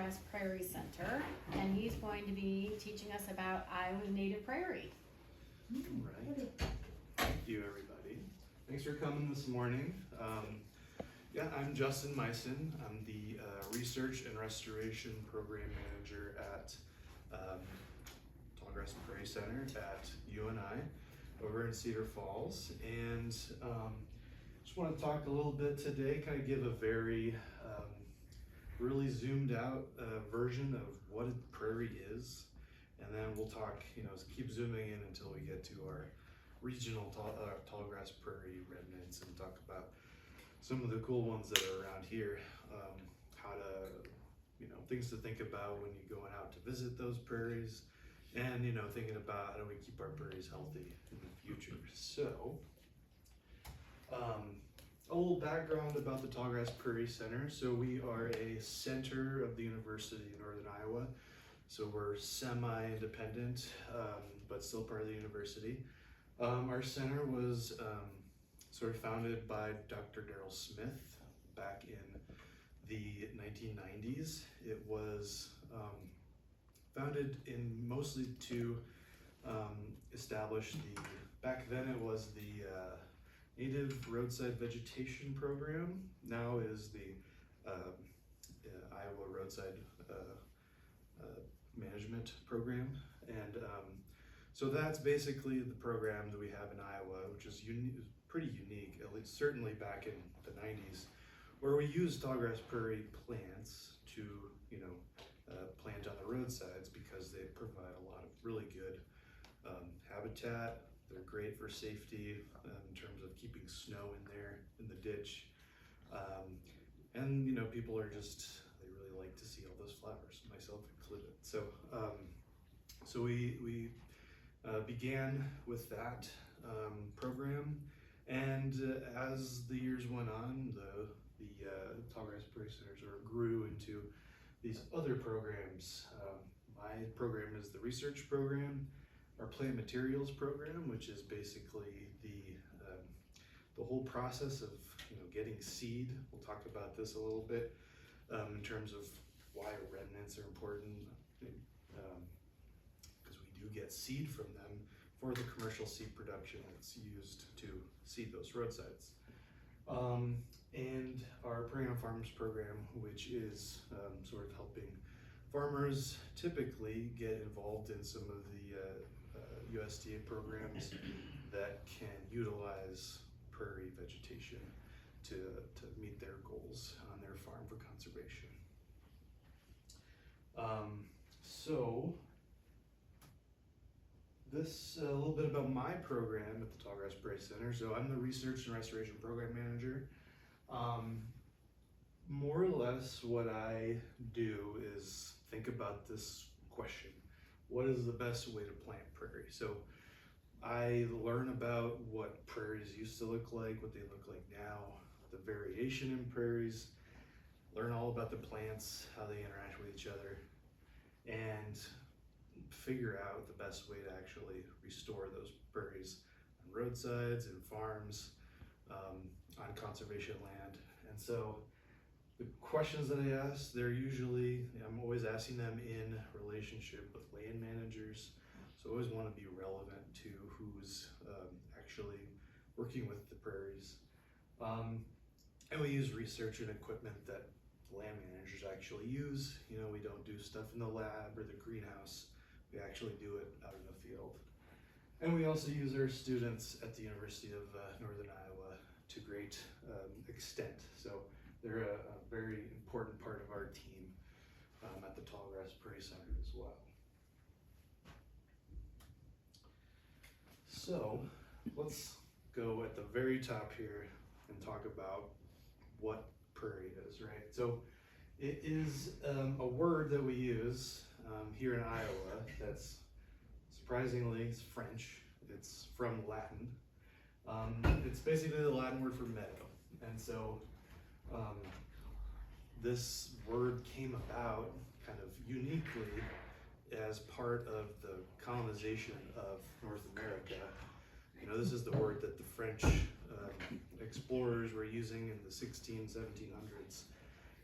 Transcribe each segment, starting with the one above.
Tallgrass Prairie Center, and he's going to be teaching us about Iowa's native prairie. Right. Thank you, everybody. Thanks for coming this morning. Yeah, I'm Justin Meissen. I'm the Research and Restoration Program Manager at Tallgrass Prairie Center at UNI over in Cedar Falls. And just want to talk a little bit today, kind of give a very really zoomed out version of what a prairie is. And then we'll talk, keep zooming in until we get to our regional Tallgrass Prairie Remnants and talk about some of the cool ones that are around here, how to, things to think about when you're going out to visit those prairies, and, thinking about how do we keep our prairies healthy in the future. So, a little background about the Tallgrass Prairie Center. So we are a center of the University of Northern Iowa. So we're semi-independent, but still part of the university. Our center was sort of founded by Dr. Darrell Smith back in the 1990s. It was founded mostly to establish back then it was the Native Roadside Vegetation Program. Now is the Iowa Roadside Management Program. And so that's basically the program that we have in Iowa, which is pretty unique, at least certainly back in the 90s, where we use tallgrass prairie plants to, plant on the roadsides because they provide a lot of really good habitat. They're great for safety in terms of keeping snow in there in the ditch. And, people are they really like to see all those flowers, myself included. So, so we began with that program, and as the years went on, the Tallgrass Prairie Center sort of grew into these other programs. My program is the research program, our plant materials program, which is basically the whole process of getting seed. We'll talk about this a little bit in terms of why remnants are important, because we do get seed from them for the commercial seed production that's used to seed those roadsides. And our Prairie on Farms program, which is sort of helping farmers typically get involved in some of the USDA programs that can utilize prairie vegetation to meet their goals on their farm for conservation. So this a little bit about my program at the Tallgrass Prairie Center. So I'm the Research and Restoration Program Manager. More or less what I do is think about this question: what is the best way to plant prairie? So I learn about what prairies used to look like, what they look like now, the variation in prairies, learn all about the plants, how they interact with each other, and figure out the best way to actually restore those prairies on roadsides and farms, on conservation land. And so the questions that I ask, I'm always asking them in relationship with land managers. So I always want to be relevant to who's actually working with the prairies. And we use research and equipment that land managers actually use. We don't do stuff in the lab or the greenhouse. We actually do it out in the field. And we also use our students at the University of Northern Iowa to great extent. So they're a very important part of our team at the Tallgrass Prairie Center as well. So let's go at the very top here and talk about what prairie is, right? So it is a word that we use here in Iowa that's surprisingly, it's French. It's from Latin. It's basically the Latin word for meadow. And so this word came about kind of uniquely as part of the colonization of North America. This is the word that the French explorers were using in the 1700s.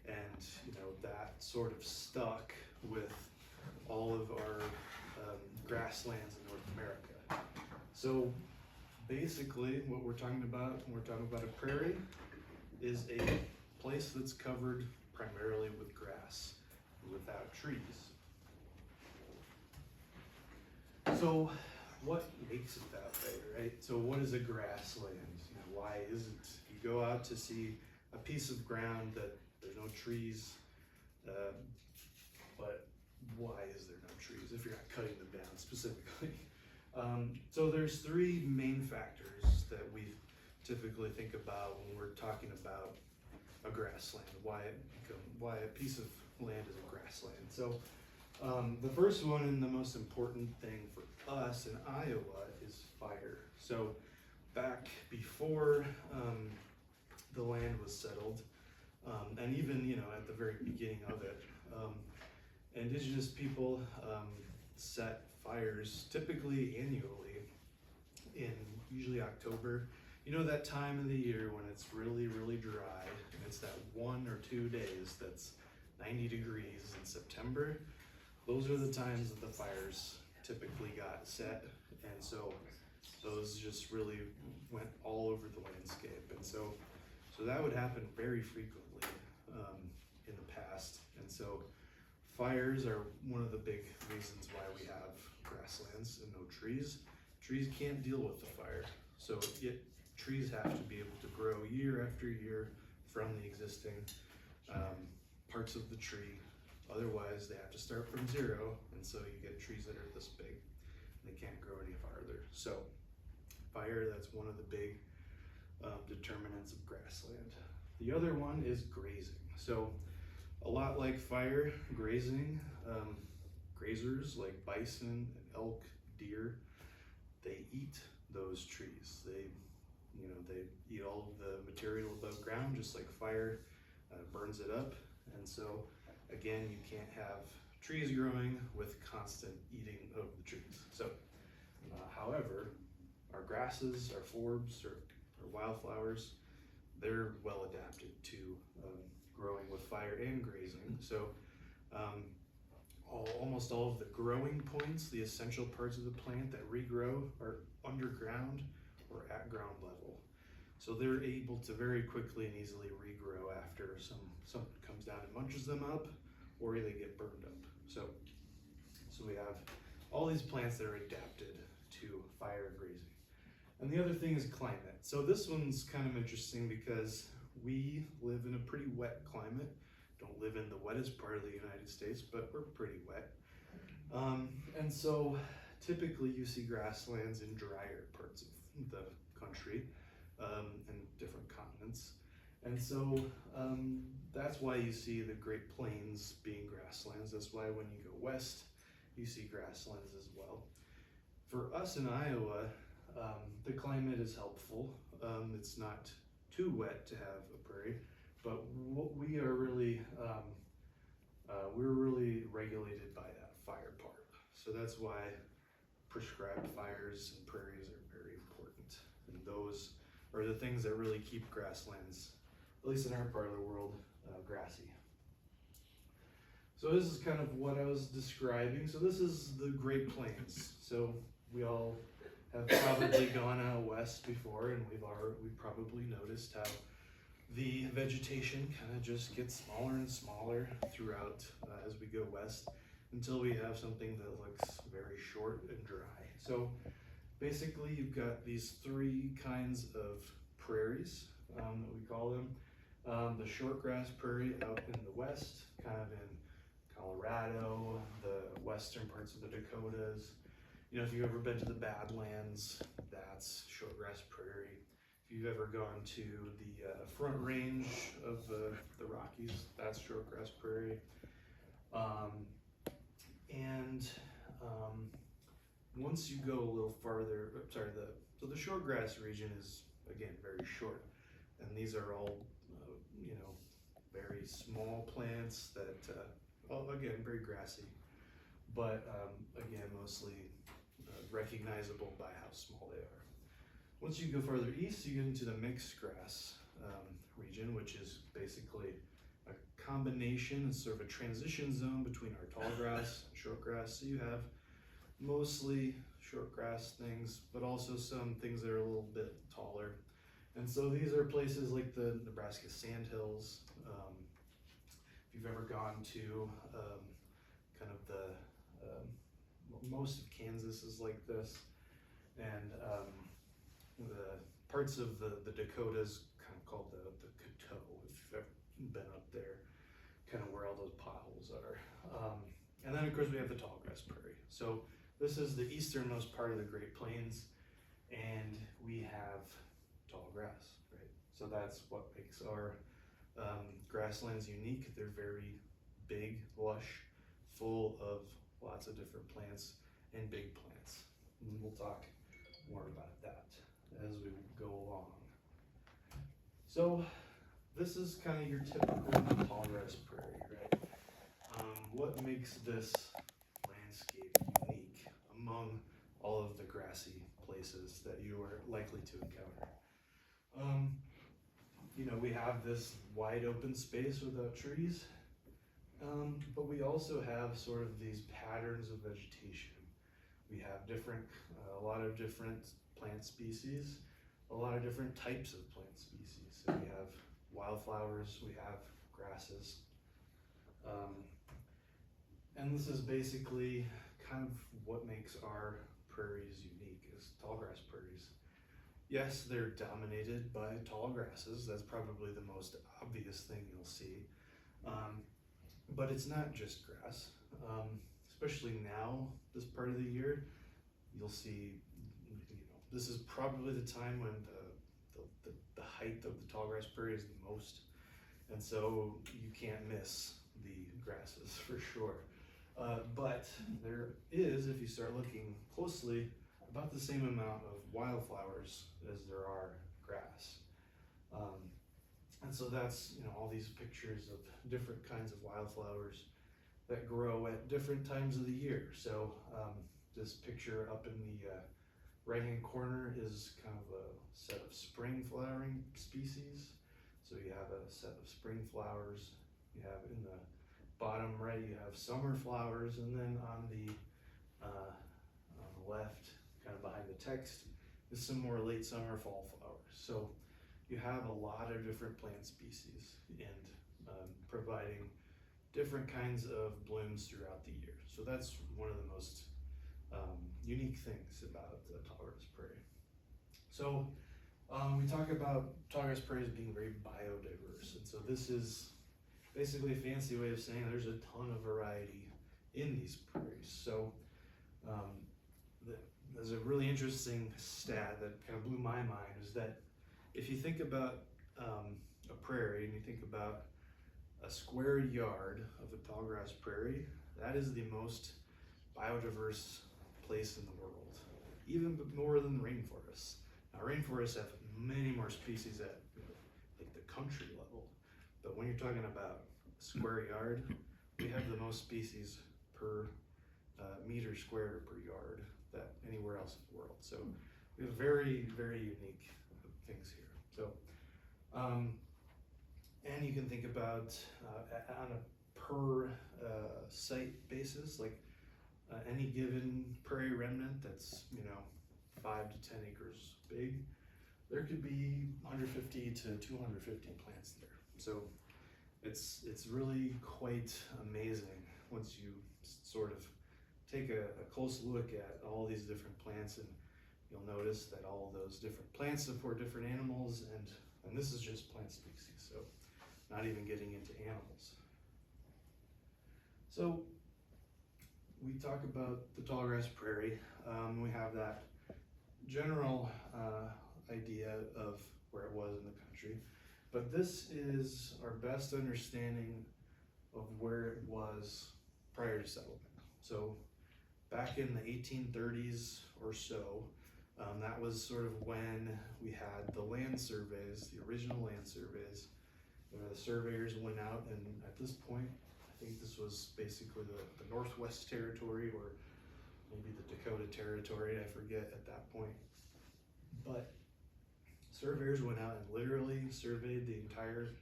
And, you know, that sort of stuck with all of our grasslands in North America. So basically what we're talking about when we're talking about a prairie is a place that's covered primarily with grass without trees. So what makes it that way, right? So what is a grassland? You know, why isn't, you go out to see a piece of ground that there's no trees, but why is there no trees if you're not cutting them down specifically? So there's three main factors that we typically think about when we're talking about a grassland, why a piece of land is a grassland. So the first one and the most important thing for us in Iowa is fire. So back before the land was settled, and even, you know, at the very beginning of it, indigenous people set fires typically annually in usually October. You know, that time of the year when it's really, really dry, and it's that 1 or 2 days that's 90 degrees in September. Those are the times that the fires typically got set, and so those just really went all over the landscape. And so that would happen very frequently in the past. And so fires are one of the big reasons why we have grasslands and no trees. Trees can't deal with the fire, so trees have to be able to grow year after year from the existing parts of the tree. Otherwise, they have to start from zero, and so you get trees that are this big. They can't grow any farther. So fire, that's one of the big determinants of grassland. The other one is grazing. So a lot like fire, grazing, grazers like bison and elk, deer, they eat those trees. They eat all of the material above ground, just like fire burns it up. And so again, you can't have trees growing with constant eating of the trees. So however, our grasses, our forbs, or wildflowers, they're well adapted to growing with fire and grazing. So almost all of the growing points, the essential parts of the plant that regrow, are underground or at ground level. So they're able to very quickly and easily regrow after something comes down and munches them up, or they get burned up. So we have all these plants that are adapted to fire and grazing. And the other thing is climate. So this one's kind of interesting because we live in a pretty wet climate. Don't live in the wettest part of the United States, but we're pretty wet. And so typically you see grasslands in drier parts of the country and different continents. And so that's why you see the Great Plains being grasslands. That's why when you go west, you see grasslands as well. For us in Iowa, the climate is helpful. It's not too wet to have a prairie, but what we are really, we're really regulated by that fire part. So that's why prescribed fires and prairies are very important. And those are the things that really keep grasslands, at least in our part of the world, grassy. So this is kind of what I was describing. So this is the Great Plains. So we all have probably gone out west before, and we've probably noticed how the vegetation kind of just gets smaller and smaller throughout as we go west, until we have something that looks very short and dry. So basically you've got these three kinds of prairies that we call them. The shortgrass prairie out in the west, kind of in Colorado, the western parts of the Dakotas. You know, if you've ever been to the Badlands, that's shortgrass prairie. If you've ever gone to the front range of the Rockies, that's shortgrass prairie. Once you go a little farther, so the shortgrass region is, again, very short. And these are all, very small plants that, again, very grassy, but again, mostly recognizable by how small they are. Once you go further east, you get into the mixed grass region, which is basically a combination, it's sort of a transition zone between our tall grass and short grass. So you have mostly short grass things, but also some things that are a little bit taller. And so these are places like the Nebraska Sandhills. If you've ever gone to kind of most of Kansas is like this, and the parts of the Dakotas kind of called the Coteau, if you've ever been up there, kind of where all those potholes are. And then of course we have the Tallgrass Prairie. So this is the easternmost part of the Great Plains, and we have tall grass, right? So that's what makes our grasslands unique. They're very big, lush, full of lots of different plants and big plants. And we'll talk more about that as we go along. So this is kind of your typical tallgrass prairie, right? What makes this landscape unique among all of the grassy places that you are likely to encounter? You know, we have this wide open space without trees, but we also have sort of these patterns of vegetation. We have a lot of different plant species, a lot of different types of plant species. So we have wildflowers, we have grasses, and this is basically kind of what makes our prairies unique, is tallgrass prairies. Yes, they're dominated by tall grasses. That's probably the most obvious thing you'll see. But it's not just grass. Especially now, this part of the year, you'll see, this is probably the time when the height of the tallgrass prairie is the most. And so you can't miss the grasses for sure. But there is, if you start looking closely, about the same amount of wildflowers as there are grass. And so that's, all these pictures of different kinds of wildflowers that grow at different times of the year. So this picture up in the right-hand corner is kind of a set of spring flowering species. So you have a set of spring flowers. You have in the bottom right, you have summer flowers, and then on the left, kind of behind the text, is some more late summer fall flowers. So you have a lot of different plant species and providing different kinds of blooms throughout the year. So that's one of the most unique things about the tallgrass prairie. So we talk about tallgrass prairies being very biodiverse, and so this is basically a fancy way of saying there's a ton of variety in these prairies. So there's a really interesting stat that kind of blew my mind, is that if you think about a prairie and you think about a square yard of a tallgrass prairie, that is the most biodiverse place in the world, even more than rainforests. Now rainforests have many more species at like the country level, but when you're talking about a square yard, we have the most species per meter squared per yard that anywhere else in the world. So we have very, very unique things here. So, and you can think about on a per site basis, like any given prairie remnant that's 5 to 10 acres big, there could be 150 to 250 plants there. So it's really quite amazing once you sort of take a close look at all these different plants, and you'll notice that all of those different plants support different animals, and this is just plant species, so not even getting into animals. So we talk about the tallgrass prairie. We have that general idea of where it was in the country, but this is our best understanding of where it was prior to settlement. So back in the 1830s or so, that was sort of when we had the land surveys, the original land surveys, where the surveyors went out, and at this point, I think this was basically the Northwest Territory, or maybe the Dakota Territory, I forget at that point. But surveyors went out and literally surveyed the entire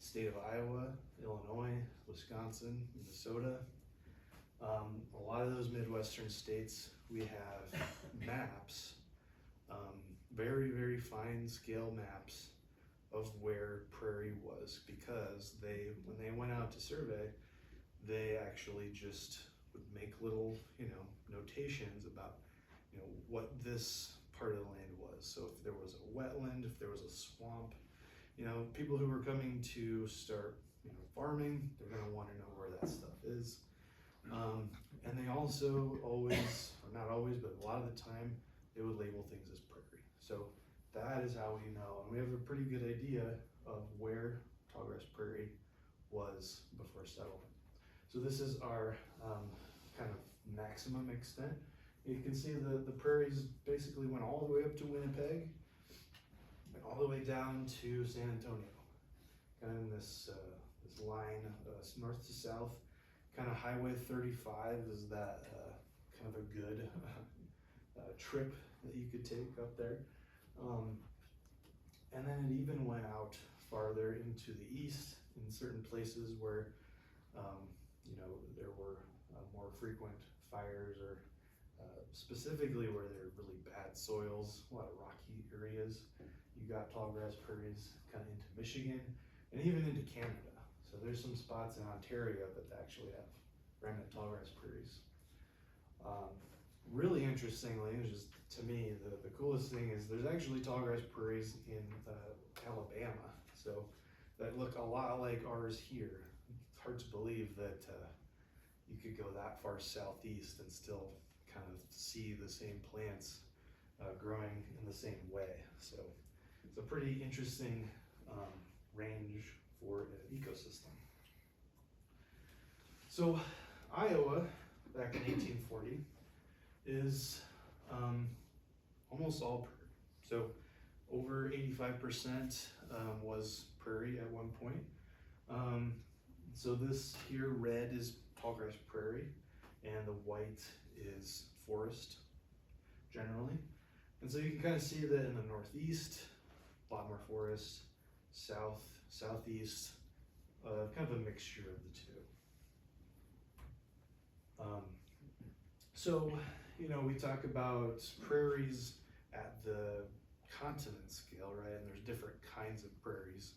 state of Iowa, Illinois, Wisconsin, Minnesota. A lot of those Midwestern states, we have maps, very, very fine scale maps of where prairie was, because when they went out to survey, they actually just would make little, notations about, what this part of the land was. So if there was a wetland, if there was a swamp, people who were coming to start, farming, they're gonna wanna know where that stuff is. And they also always, or not always, but a lot of the time, they would label things as prairie. So that is how we know, and we have a pretty good idea of where Tallgrass Prairie was before settlement. So this is our kind of maximum extent. You can see the prairies basically went all the way up to Winnipeg, and all the way down to San Antonio. Kind of in this line, north to south. Kind of Highway 35 is that kind of a good trip that you could take up there. And then it even went out farther into the east in certain places where, there were more frequent fires, or specifically where there are really bad soils, a lot of rocky areas. You got tallgrass prairies kind of into Michigan and even into Canada. So there's some spots in Ontario that actually have remnant tallgrass prairies. Really interestingly, just to me, the coolest thing is there's actually tallgrass prairies in Alabama. So that look a lot like ours here. It's hard to believe that you could go that far southeast and still kind of see the same plants growing in the same way. So it's a pretty interesting range for an ecosystem. So Iowa, back in 1840, is almost all prairie. So over 85% was prairie at one point. So this here, red is tallgrass prairie, and the white is forest generally. And so you can kind of see that in the northeast, a lot more forest, southeast, kind of a mixture of the two. So, we talk about prairies at the continent scale, right? And there's different kinds of prairies.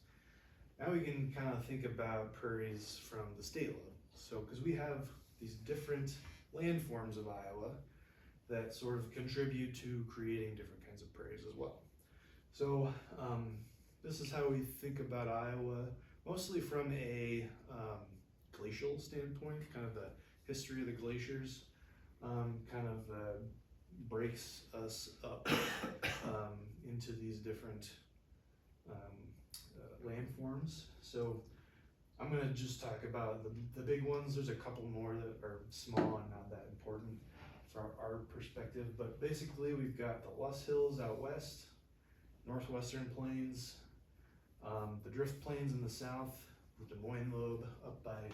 Now we can kind of think about prairies from the state level. So, because we have these different landforms of Iowa that sort of contribute to creating different kinds of prairies as well. So, this is how we think about Iowa, mostly from a glacial standpoint, kind of the history of the glaciers. Kind of breaks us up into these different landforms. So I'm going to just talk about the big ones. There's a couple more that are small and not that important from our perspective, but basically we've got the Loess Hills out west, Northwestern Plains, the Drift Plains in the south, the Moines Lobe up by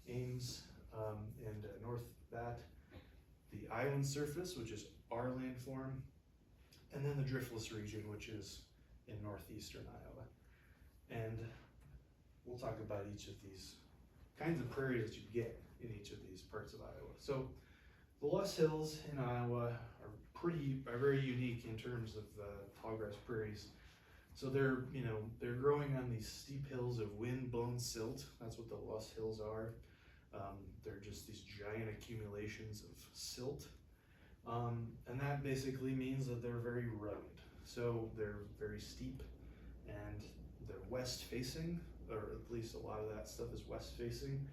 Ames, and north that, the Iowan Surface, which is our landform, and then the Driftless Region, which is in northeastern Iowa. And we'll talk about each of these kinds of prairies that you get in each of these parts of Iowa. So the Loess Hills in Iowa are very unique in terms of tallgrass prairies. So they're growing on these steep hills of wind-blown silt. That's what the Loess Hills are. They're just these giant accumulations of silt. And that basically means that they're very rugged. So they're very steep, and they're west facing, or at least a lot of that stuff is west facing,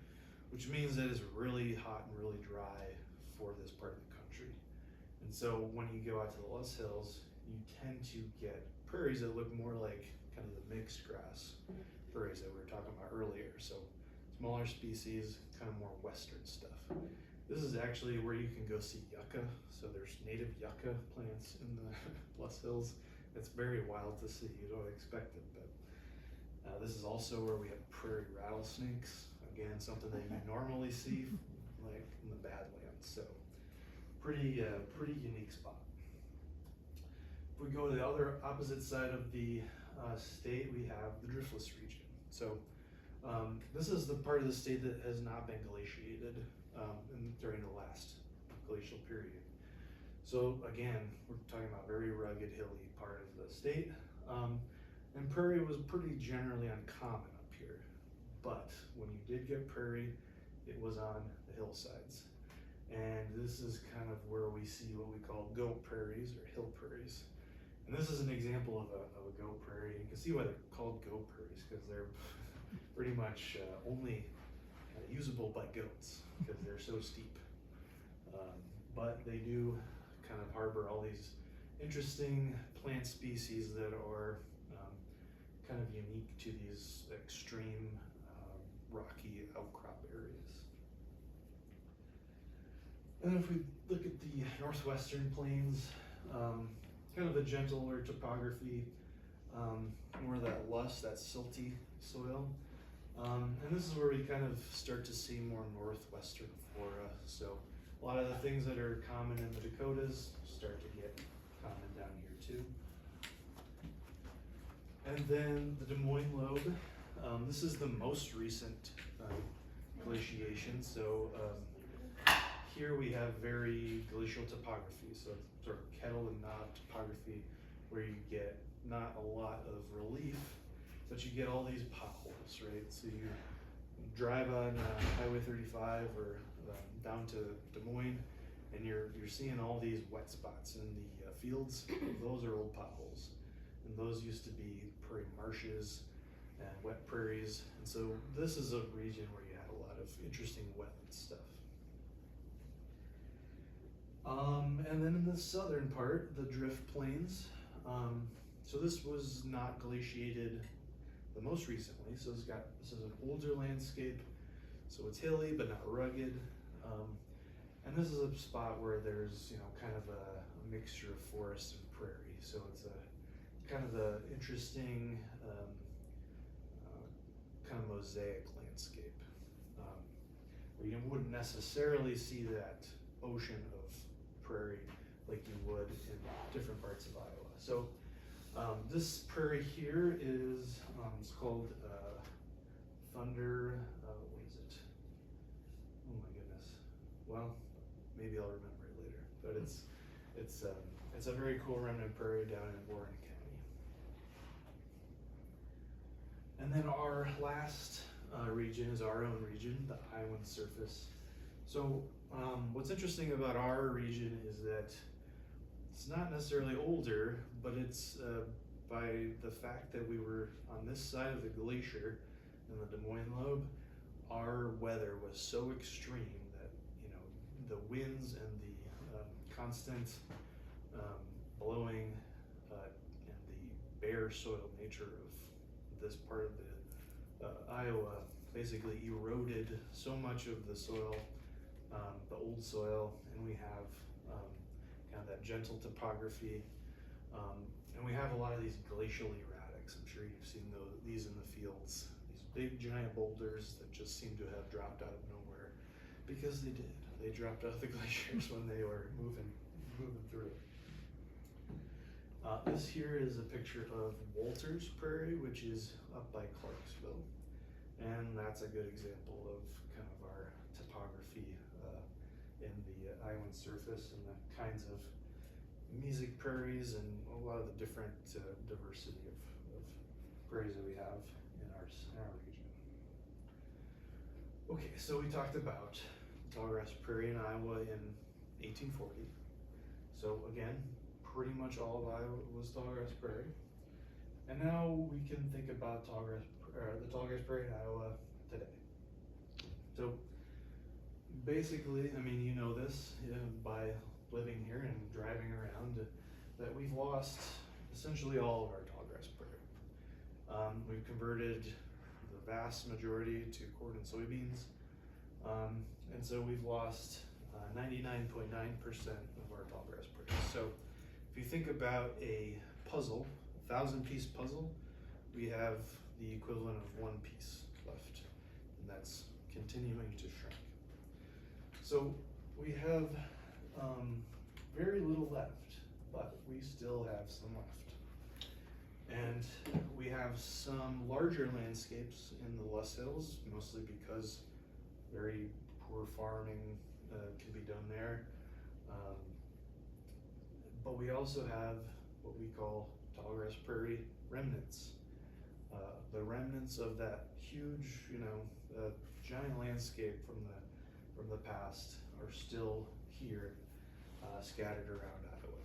which means that it's really hot and really dry for this part of the country. And so when you go out to the Loess Hills, you tend to get prairies that look more like kind of the mixed grass prairies that we were talking about earlier. So smaller species, kind of more western stuff. This is actually where you can go see yucca. So there's native yucca plants in the Loess Hills. It's very wild to see. You don't expect it, but this is also where we have prairie rattlesnakes. Again, something that you normally see like in the Badlands. So pretty unique spot. If we go to the other opposite side of the state, we have the Driftless Region. So This is the part of the state that has not been glaciated during the last glacial period. So again, we're talking about very rugged, hilly part of the state. And prairie was pretty generally uncommon up here. But when you did get prairie, it was on the hillsides. And this is kind of where we see what we call goat prairies or hill prairies. And this is an example of a goat prairie. You can see why they're called goat prairies, because they're pretty much only usable by goats, because they're so steep. But they do kind of harbor all these interesting plant species that are kind of unique to these extreme rocky outcrop areas. And if we look at the Northwestern Plains, kind of a gentler topography, more that lush, that silty soil. And this is where we kind of start to see more northwestern flora. So a lot of the things that are common in the Dakotas start to get common down here too. And then the Moines Lobe. This is the most recent glaciation. So here we have very glacial topography. So sort of kettle and knob topography, where you get not a lot of relief, but you get all these potholes, right? So you drive on Highway 35 or down to Des Moines, and you're seeing all these wet spots in the fields. Those are old potholes, and those used to be prairie marshes and wet prairies. And so this is a region where you had a lot of interesting wetland stuff. And then in the southern part, the Drift Plains. So this was not glaciated the most recently. So this is an older landscape. So it's hilly but not rugged. And this is a spot where there's, kind of a mixture of forest and prairie. So it's a kind of a interesting kind of mosaic landscape, where you wouldn't necessarily see that ocean of prairie like you would in different parts of Iowa. So this prairie here is it's called Thunder. What is it? Oh my goodness. Well, maybe I'll remember it later. But it's a very cool remnant prairie down in Warren County. And then our last region is our own region, the Iowan Surface. So what's interesting about our region is that it's not necessarily older, but it's by the fact that we were on this side of the glacier in the Des Moines Lobe, our weather was so extreme that the winds and the constant blowing and the bare soil nature of this part of the Iowa basically eroded so much of the soil, the old soil, and we have kind of that gentle topography, and we have a lot of these glacial erratics. I'm sure you've seen these in the fields, these big giant boulders that just seem to have dropped out of nowhere, because they did. They dropped out of the glaciers when they were moving through. This here is a picture of Walters Prairie, which is up by Clarksville, and that's a good example of kind of our topography in the Iowan Surface and the kinds of mesic prairies and a lot of the different diversity of prairies that we have in our region. Okay, so we talked about Tallgrass Prairie in Iowa in 1840. So again, pretty much all of Iowa was Tallgrass Prairie. And now we can think about the Tallgrass Prairie in Iowa today. So basically, I mean, you know this by living here and driving around, that we've lost essentially all of our Tallgrass Prairie. We've converted the vast majority to corn and soybeans. And so we've lost 99.9% of our Tallgrass Prairie. So if you think about a puzzle, 1,000-piece puzzle, we have the equivalent of one piece left, and that's continuing to shrink. So we have very little left, but we still have some left. And we have some larger landscapes in the Loess Hills, mostly because very poor farming can be done there. But we also have what we call Tallgrass Prairie Remnants. The remnants of that huge, giant landscape from the past are still here, scattered around Iowa.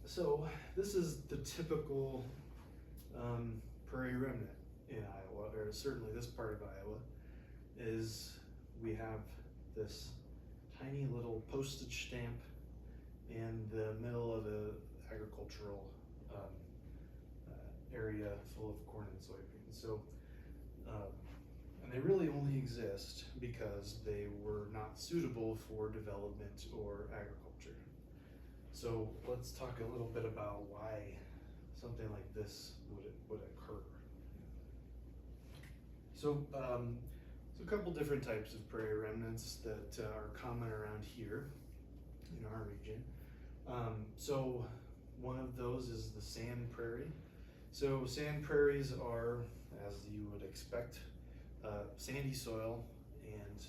So this is the typical prairie remnant in Iowa, or certainly this part of Iowa, is we have this tiny little postage stamp in the middle of a agricultural area full of corn and soybeans. So, and they really only exist because they were not suitable for development or agriculture. So let's talk a little bit about why something like this would occur. So, a couple different types of prairie remnants that are common around here in our region. So one of those is the sand prairie. So sand prairies are, as you would expect, sandy soil, and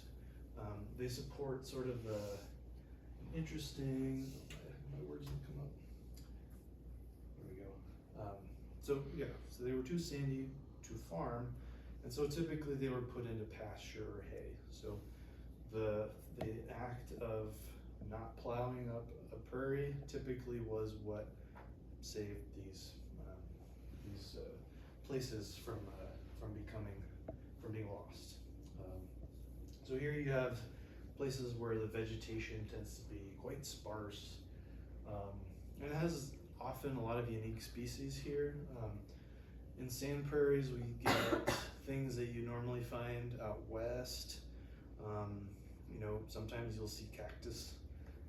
they support sort of an interesting, my words didn't come up. There we go. So they were too sandy to farm, and so typically they were put into pasture or hay. So the act of not plowing up a prairie typically was what saved these places from being lost. So here you have places where the vegetation tends to be quite sparse, and it has often a lot of unique species here. In sand prairies, we get things that you normally find out west. Sometimes you'll see cactus.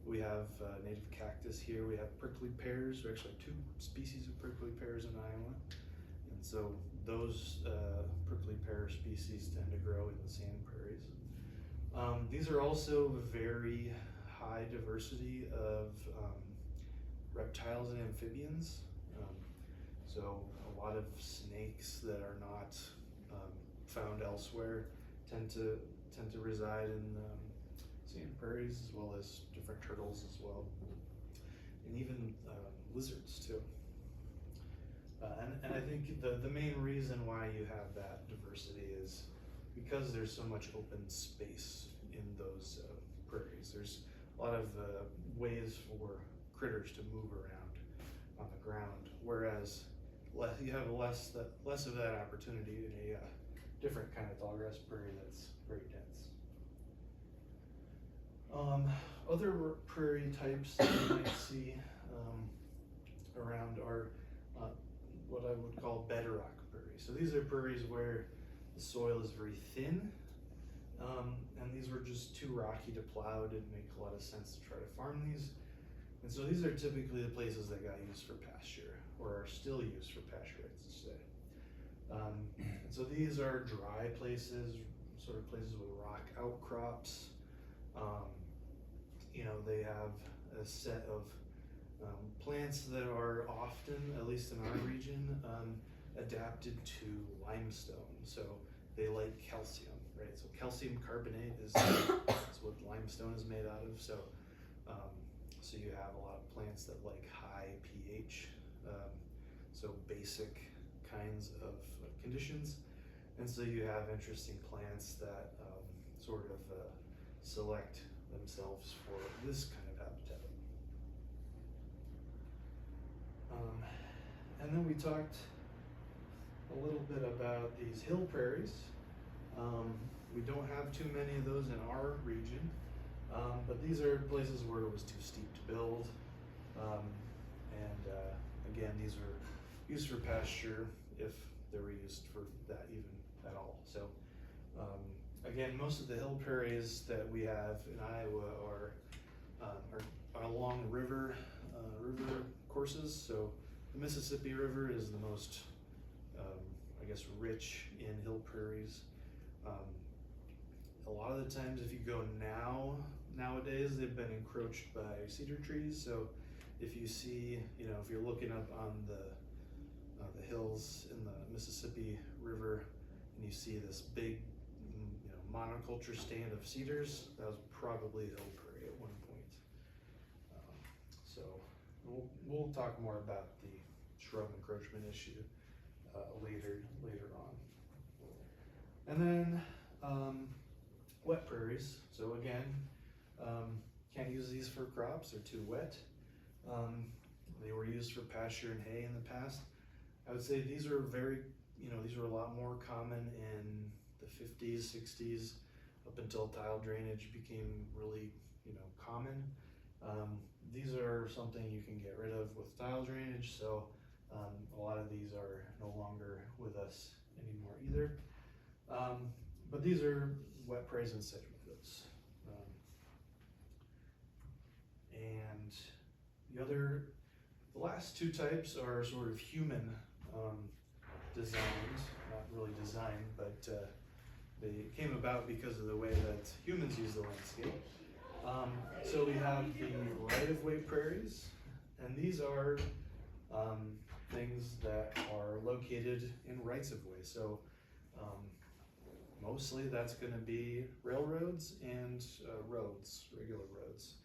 We have native cactus here. We have prickly pears. There are actually 2 species of prickly pears in Iowa. And so those prickly pear species tend to grow in the sand prairies. These are also very high diversity of reptiles and amphibians. So a lot of snakes that are not found elsewhere tend to reside in sand prairies, as well as different turtles as well, and even lizards too. And I think the main reason why you have that diversity is because there's so much open space in those prairies. There's a lot of ways for critters to move around on the ground, whereas you have less of that opportunity in a different kind of tallgrass prairie that's very dense. Other prairie types that you might see around are what I would call bedrock prairies. So these are prairies where the soil is very thin, and these were just too rocky to plow. It didn't make a lot of sense to try to farm these. And so these are typically the places that got used for pasture, or are still used for pasture, I should say. And so these are dry places, sort of places with rock outcrops. They have a set of plants that are often, at least in our region, adapted to limestone. So they like calcium, right? So calcium carbonate is what limestone is made out of. So you have a lot of plants that like high pH, so basic kinds of conditions. And so you have interesting plants that sort of select themselves for this kind of habitat. And then we talked a little bit about these hill prairies. We don't have too many of those in our region, but these are places where it was too steep to build. Again, these were used for pasture if they were used for that even at all. So again, most of the hill prairies that we have in Iowa are along river courses. So the Mississippi River is the most, rich in hill prairies. A lot of the times, if you go now, nowadays they've been encroached by cedar trees. So if you see, if you're looking up on the hills in the Mississippi River and you see this big, monoculture stand of cedars, that was probably the old prairie at one point. So we'll talk more about the shrub encroachment issue later on. And then wet prairies. So again, can't use these for crops, they're too wet. They were used for pasture and hay in the past. I would say these are these were a lot more common in the 50s, 60s, up until tile drainage became really, common. These are something you can get rid of with tile drainage, so a lot of these are no longer with us anymore either. But these are wet prairies and sedge meadows. And the last two types are sort of human designed, not really designed, but they came about because of the way that humans use the landscape. So we have the right-of-way prairies, and these are things that are located in rights-of-way. So mostly that's going to be railroads and roads, regular roads,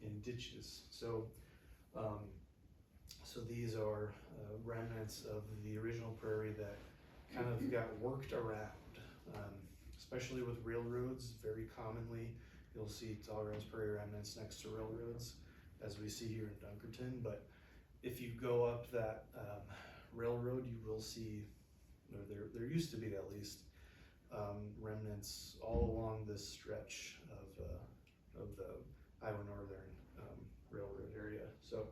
in ditches. So these are remnants of the original prairie that kind of got worked around, especially with railroads. Very commonly, you'll see Tallgrass Prairie remnants next to railroads, as we see here in Dunkerton. But if you go up that railroad, you will see, or there used to be at least, remnants all along this stretch of the Iowa Northern Railroad area. So,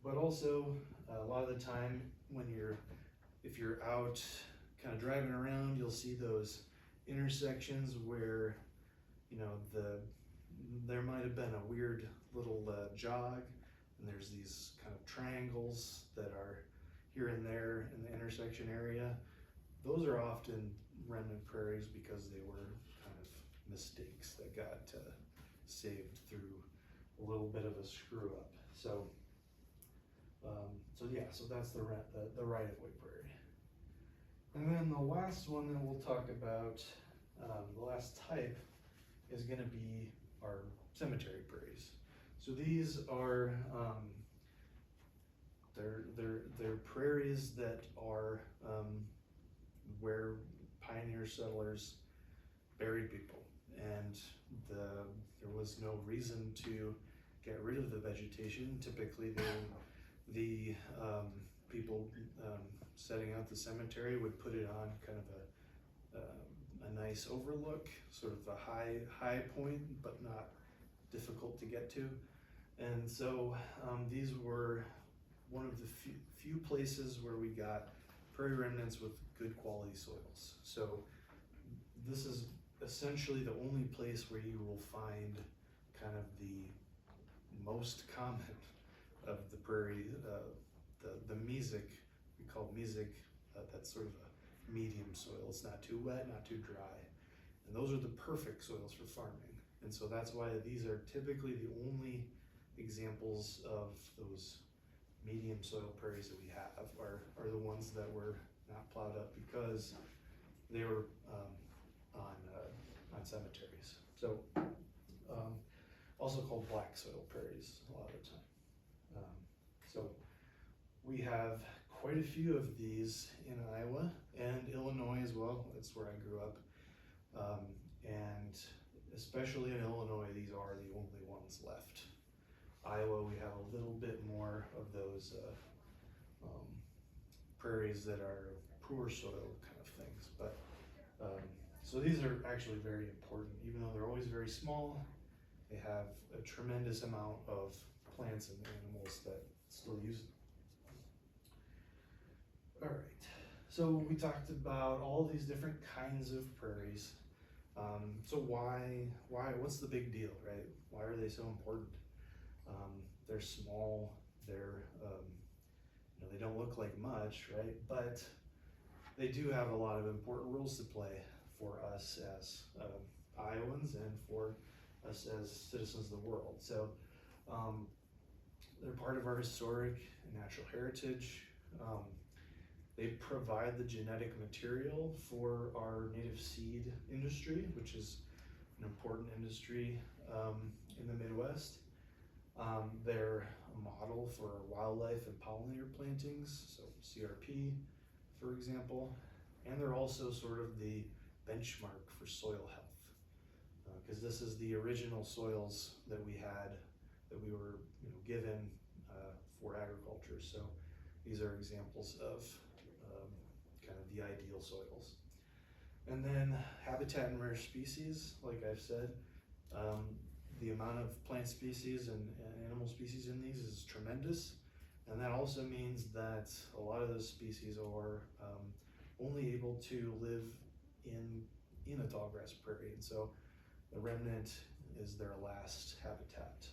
but also a lot of the time if you're out kind of driving around, you'll see those intersections where, there might have been a weird little jog, and there's these kind of triangles that are here and there in the intersection area. Those are often remnant prairies because they were kind of mistakes that got saved through a little bit of a screw up. So that's the right-of-way prairie. And then the last one that we'll talk about, the last type, is going to be our cemetery prairies. So these are they're prairies that are where pioneer settlers buried people, and there was no reason to get rid of the vegetation. Typically, the people setting out the cemetery would put it on kind of a nice overlook, sort of a high point, but not difficult to get to. And so these were one of the few places where we got prairie remnants with good quality soils. So this is essentially the only place where you will find kind of the most common of the prairie, the mesic, we call mesic, that's sort of a medium soil. It's not too wet, not too dry. And those are the perfect soils for farming. And so that's why these are typically the only examples of those medium soil prairies that we have are the ones that were not plowed up because they were on cemeteries. So also called black soil prairies a lot of the time. So we have quite a few of these in Iowa and Illinois as well. That's where I grew up. And especially in Illinois, these are the only ones left. Iowa, we have a little bit more of those prairies that are poor soil kind of things. But so these are actually very important. Even though they're always very small, they have a tremendous amount of plants and animals that still use them. All right, so we talked about all these different kinds of prairies. So what's the big deal, right? Why are they so important? They're small, they don't look like much, right? But they do have a lot of important roles to play for us as Iowans and for us as citizens of the world. So they're part of our historic and natural heritage. They provide the genetic material for our native seed industry, which is an important industry in the Midwest. They're a model for wildlife and pollinator plantings, so CRP, for example, and they're also sort of the benchmark for soil health, because this is the original soils that we had, that we were given for agriculture. So these are examples of kind of the ideal soils. And then habitat and rare species, like I've said, the amount of plant species and animal species in these is tremendous. And that also means that a lot of those species are only able to live in a tallgrass prairie. And so the remnant is their last habitat.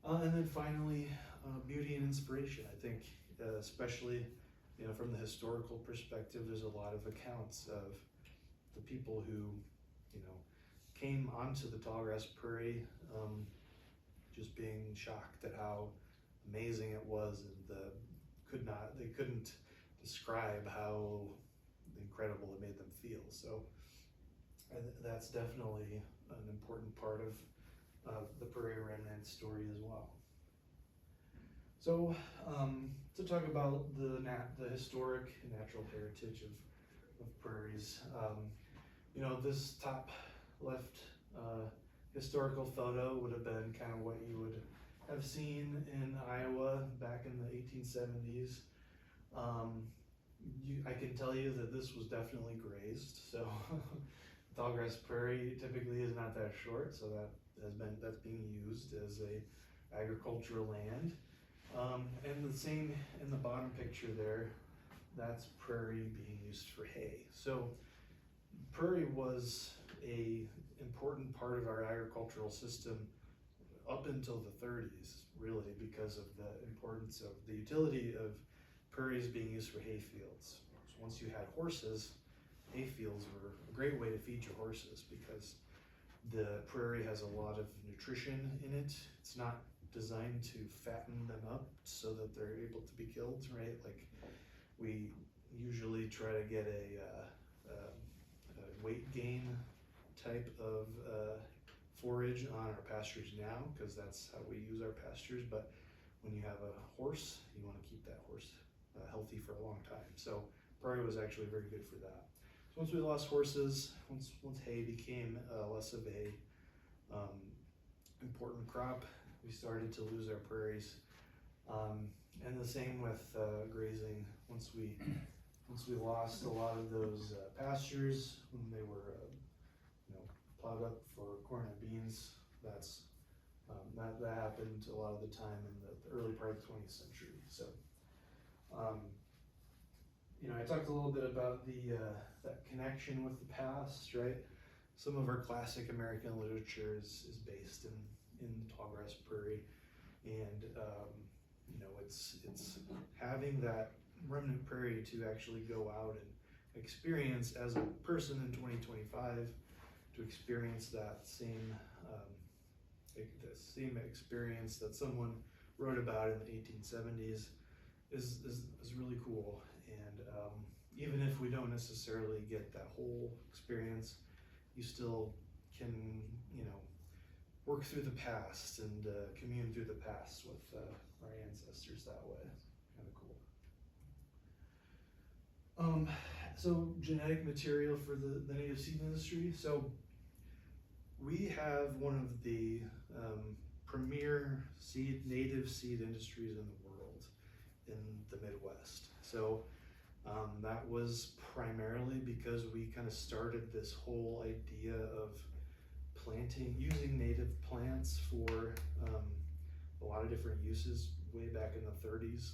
And then finally, beauty and inspiration. I think especially from the historical perspective, there's a lot of accounts of the people who came onto the tallgrass prairie just being shocked at how amazing it was, and they couldn't describe how incredible it made them feel. So that's definitely an important part of the prairie remnant story as well. So to talk about the historic and natural heritage of prairies, this top left historical photo would have been kind of what you would have seen in Iowa back in the 1870s. I can tell you that this was definitely grazed. So tallgrass prairie typically is not that short, so that's being used as a agricultural land. And the same in the bottom picture there, that's prairie being used for hay. So prairie was a important part of our agricultural system up until the 30s, really, because of the importance of the utility of prairies being used for hay fields. So once you had horses, hay fields were a great way to feed your horses, because the prairie has a lot of nutrition in it. It's not designed to fatten them up so that they're able to be killed, right? Like, we usually try to get a weight gain type of forage on our pastures now, because that's how we use our pastures. But when you have a horse, you want to keep that horse healthy for a long time. So prairie was actually very good for that. So once we lost horses, once hay became less of a important crop, we started to lose our prairies. And the same with grazing. Once we lost a lot of those pastures when they were plowed up for corn and beans, that happened a lot of the time in the early part of the 20th century. So I talked a little bit about that connection with the past, right? Some of our classic American literature is based in tallgrass prairie, and it's having that remnant prairie to actually go out and experience as a person in 2025, to experience that same experience that someone wrote about in the 1870s is really cool. And even if we don't necessarily get that whole experience, you still can work through the past and commune through the past with our ancestors that way. Kind of cool. So genetic material for the native seed industry. So we have one of the premier native seed industries in the world in the Midwest. So that was primarily because we kind of started this whole idea of using native plants for a lot of different uses way back in the 30s,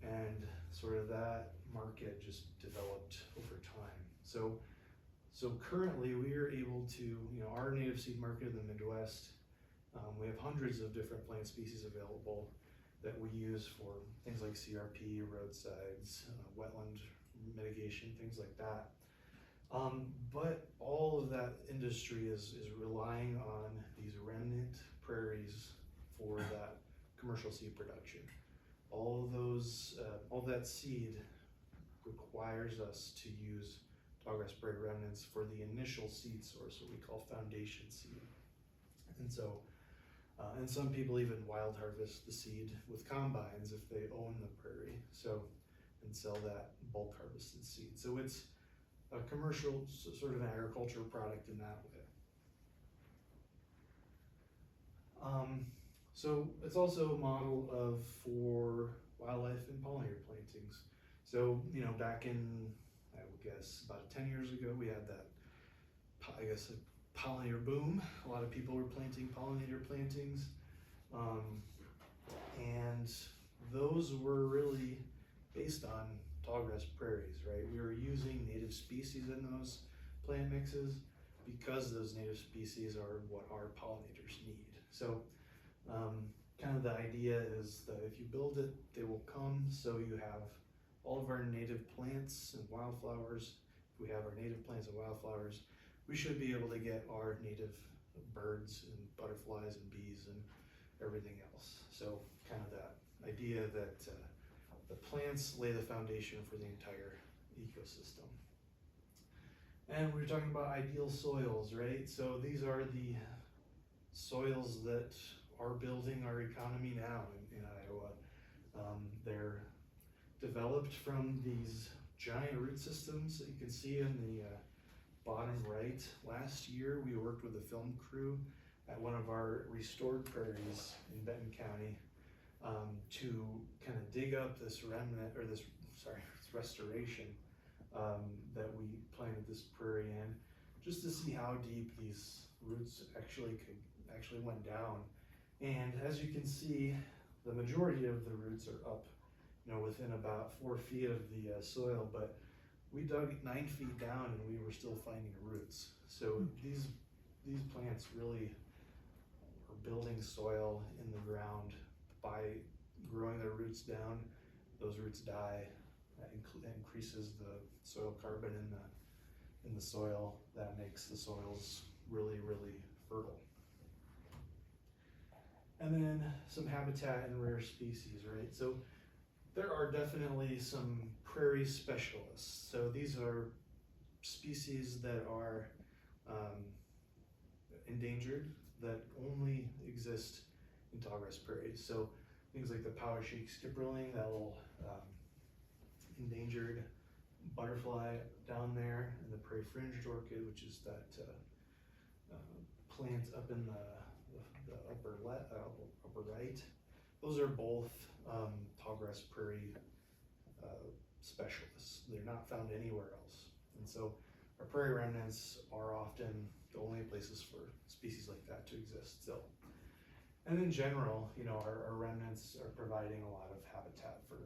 and sort of that market just developed over time. So currently we are able to, our native seed market in the Midwest, we have hundreds of different plant species available that we use for things like CRP, roadsides, wetland mitigation, things like that. But all of that industry is relying on these remnant prairies for that commercial seed production. All that seed requires us to use Tallgrass Prairie remnants for the initial seed source, what we call foundation seed. And so, and some people even wild harvest the seed with combines if they own the prairie, and sell that bulk harvested seed. So it's a commercial, sort of an agricultural product in that way. So it's also a model for wildlife and pollinator plantings. So, back in, I would guess, about 10 years ago, we had that, a pollinator boom. A lot of people were planting pollinator plantings. And those were really based on tallgrass prairies, right? We were using native species in those plant mixes because those native species are what our pollinators need. So kind of the idea is that if you build it, they will come. So you have all of our native plants and wildflowers. If we have our native plants and wildflowers, we should be able to get our native birds and butterflies and bees and everything else. So kind of that idea that the plants lay the foundation for the entire ecosystem. And we were talking about ideal soils, right? So these are the soils that are building our economy now in Iowa. They're developed from these giant root systems that you can see in the bottom right. Last year, we worked with a film crew at one of our restored prairies in Benton County to kind of dig up this restoration that we planted this prairie in, just to see how deep these roots actually went down. And as you can see, the majority of the roots are up, within about 4 feet of the soil, but we dug 9 feet down and we were still finding roots. So these plants really are building soil in the ground by growing their roots down. Those roots die. That increases the soil carbon in the soil. That makes the soils really, really fertile. And then some habitat and rare species, right? So there are definitely some prairie specialists. So these are species that are endangered, that only exist in tallgrass prairies. So things like the powder-cheek skipperling, that little endangered butterfly down there, and the prairie fringed orchid, which is that plant up in the upper right. Those are both tallgrass prairie specialists. They're not found anywhere else. And so our prairie remnants are often the only places for species like that to exist still. And in general, our remnants are providing a lot of habitat for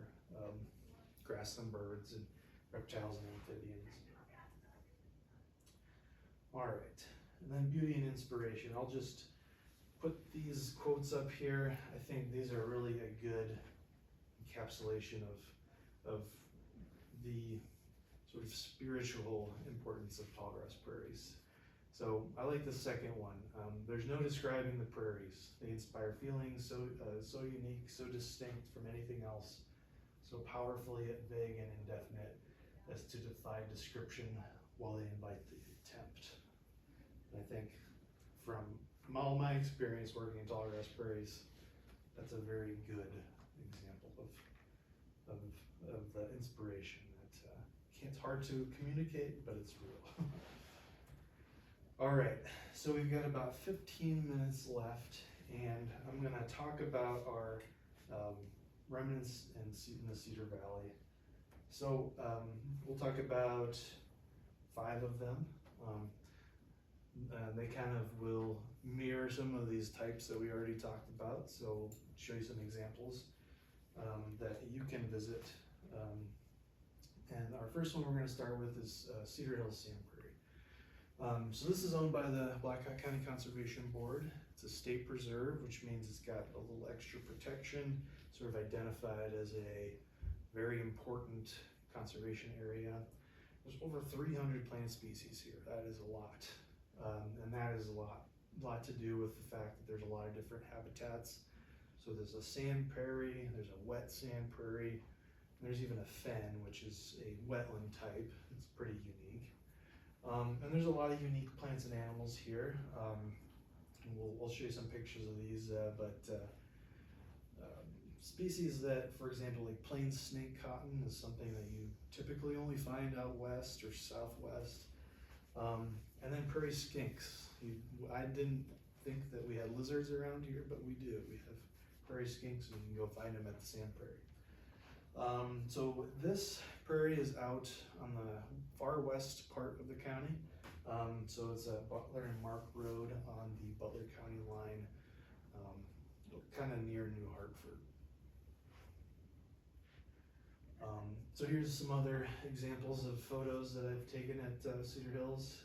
grassland birds and reptiles and amphibians. All right, and then beauty and inspiration. I'll just put these quotes up here. I think these are really a good encapsulation of the sort of spiritual importance of tallgrass prairies. So I like the second one. There's no describing the prairies. They inspire feelings so unique, so distinct from anything else, so powerfully yet vague and indefinite as to defy description while they invite the attempt. And I think from all my experience working in tallgrass prairies, that's a very good example of the inspiration that it's hard to communicate, but it's real. All right, so we've got about 15 minutes left, and I'm gonna talk about our remnants in the Cedar Valley. So we'll talk about 5 of them. They kind of will mirror some of these types that we already talked about, so I'll show you some examples that you can visit. And our first one we're going to start with is Cedar Hills Sand Prairie. So this is owned by the Blackhawk County Conservation Board. It's a state preserve, which means it's got a little extra protection, sort of identified as a very important conservation area. there's over 300 plant species here. That is a lot. And that is a lot to do with the fact that there's a lot of different habitats. So there's a sand prairie, there's a wet sand prairie, and there's even a fen, which is a wetland type. It's pretty unique. And there's a lot of unique plants and animals here. And we'll show you some pictures of these, species that, for example, like plains snake cotton is something that you typically only find out west or southwest. And then prairie skinks. I didn't think that we had lizards around here, but we do. We have prairie skinks, and you can go find them at the sand prairie. So this prairie is out on the far west part of the county. So it's a Butler and Mark Road on the Butler County line, kind of near New Hartford. So here's some other examples of photos that I've taken at Cedar Hills.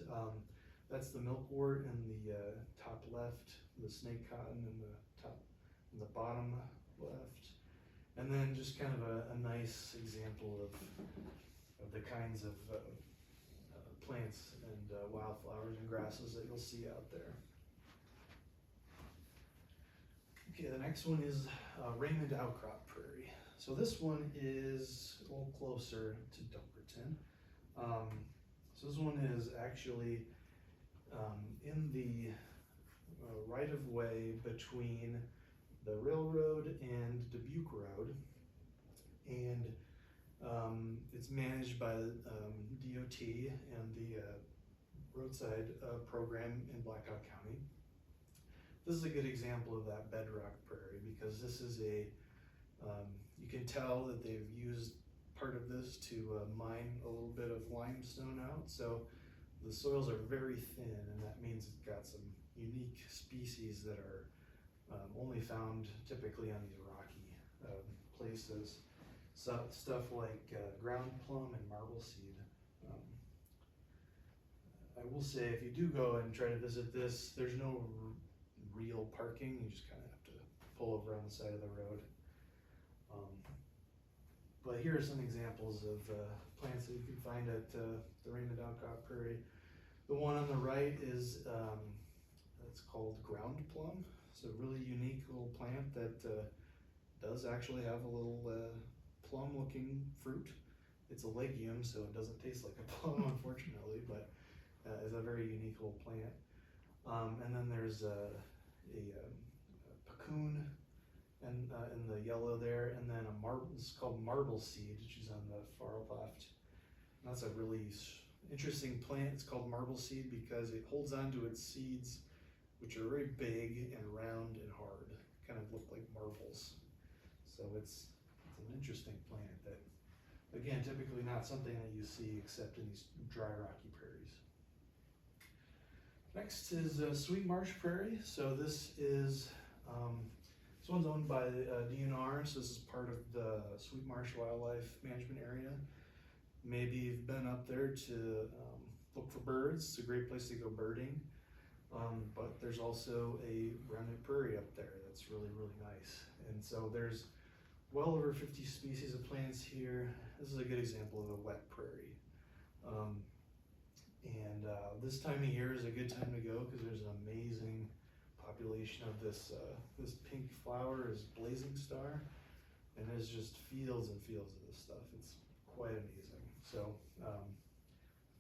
That's the milkwort in the top left, the snake cotton in the bottom left, and then just kind of a nice example of the kinds of plants and wildflowers and grasses that you'll see out there. Okay, the next one is Raymond Outcrop Prairie. So this one is a little closer to Dunkerton. So this one is actually in the right-of-way between the railroad and Dubuque Road, and it's managed by the DOT and the roadside program in Blackhawk County. This is a good example of that bedrock prairie, because this is you can tell that they've used part of this to mine a little bit of limestone out. So the soils are very thin, and that means it's got some unique species that are only found typically on these rocky places. So stuff like ground plum and marble seed. I will say, if you do go and try to visit this, there's no real parking. You just kind of have to pull over on the side of the road. But here are some examples of plants that you can find at the Raymond Outcrop Prairie. The one on the right is it's called ground plum. It's a really unique little plant that does actually have a little plum-looking fruit. It's a legume, so it doesn't taste like a plum, unfortunately, but it's a very unique little plant. And then there's a cocoon and in the yellow there, and then it's called marble seed, which is on the far left. And that's a really interesting plant. It's called marble seed because it holds on to its seeds, which are very big and round and hard, kind of look like marbles. So it's an interesting plant that, again, typically not something that you see except in these dry, rocky prairies. Next is Sweet Marsh Prairie. So this one's owned by DNR, so this is part of the Sweet Marsh Wildlife Management Area. Maybe you've been up there to look for birds. It's a great place to go birding. But there's also a remnant prairie up there that's really, really nice. And so there's well over 50 species of plants here. This is a good example of a wet prairie. This time of year is a good time to go because there's an amazing population of this pink flower is blazing star, and there's just fields and fields of this stuff. It's quite amazing. So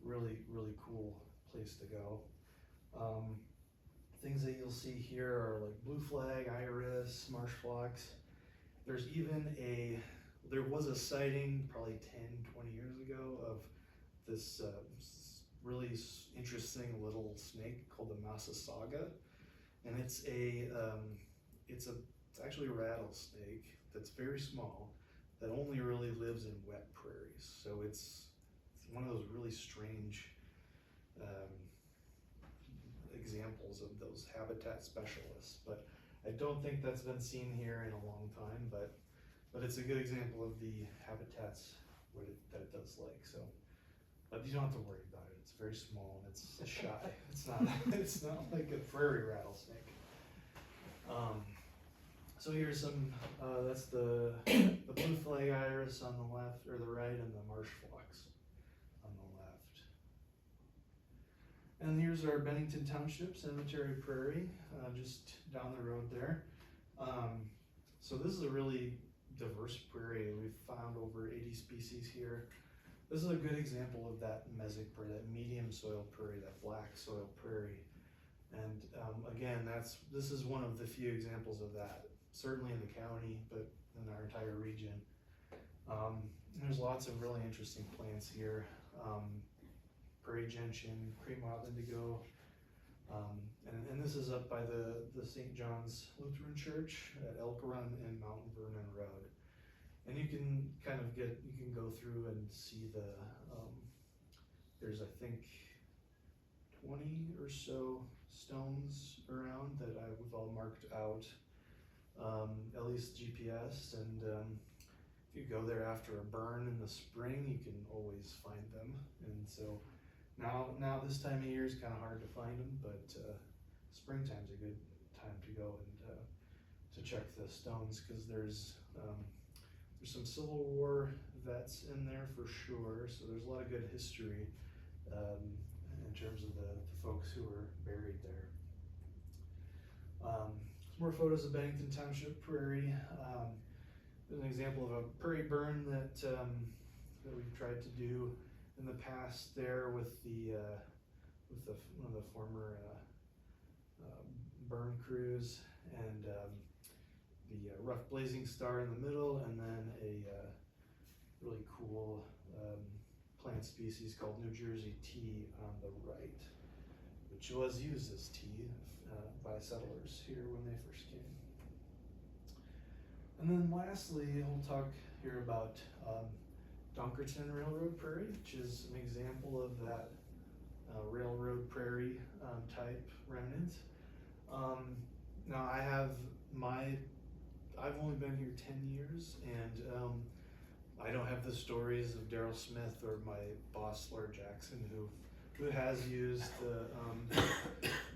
really, really cool place to go. Things that you'll see here are like blue flag, iris, marsh phlox. There was a sighting probably 10, 20 years ago of this really interesting little snake called the Massasauga, and it's actually a rattlesnake that's very small that only really lives in wet prairies. So it's one of those really strange examples of those habitat specialists, but I don't think that's been seen here in a long time, but it's a good example of the habitats that it does like. So, but you don't have to worry about it. It's very small and it's shy. It's not like a prairie rattlesnake. So here's some. That's the blue flag iris on the left or the right, and the marsh phlox on the left. And here's our Bennington Township Cemetery Prairie, just down the road there. So this is a really diverse prairie. We've found over 80 species here. This is a good example of that mesic prairie, that medium soil prairie, that black soil prairie. And again, this is one of the few examples of that, certainly in the county, but in our entire region. There's lots of really interesting plants here. Prairie gentian, cream wild indigo, and this is up by the St. John's Lutheran Church at Elk Run and Mount Vernon Road. And you can go through and see there's I think 20 or so stones around that we've all marked out, at least GPS, and if you go there after a burn in the spring, you can always find them. And so now this time of year is kind of hard to find them, but springtime's a good time to go and to check the stones, because there's some Civil War vets in there for sure, so there's a lot of good history in terms of the folks who were buried there. Some more photos of Bennington Township Prairie. There's an example of a prairie burn that we've tried to do in the past there with one of the former burn crews, and the rough blazing star in the middle, and then a really cool plant species called New Jersey tea on the right, which was used as tea by settlers here when they first came. And then lastly, we'll talk here about Dunkerton Railroad Prairie, which is an example of that railroad prairie type remnant. Now I've only been here 10 years, and I don't have the stories of Daryl Smith or my boss Laura Jackson, who has used the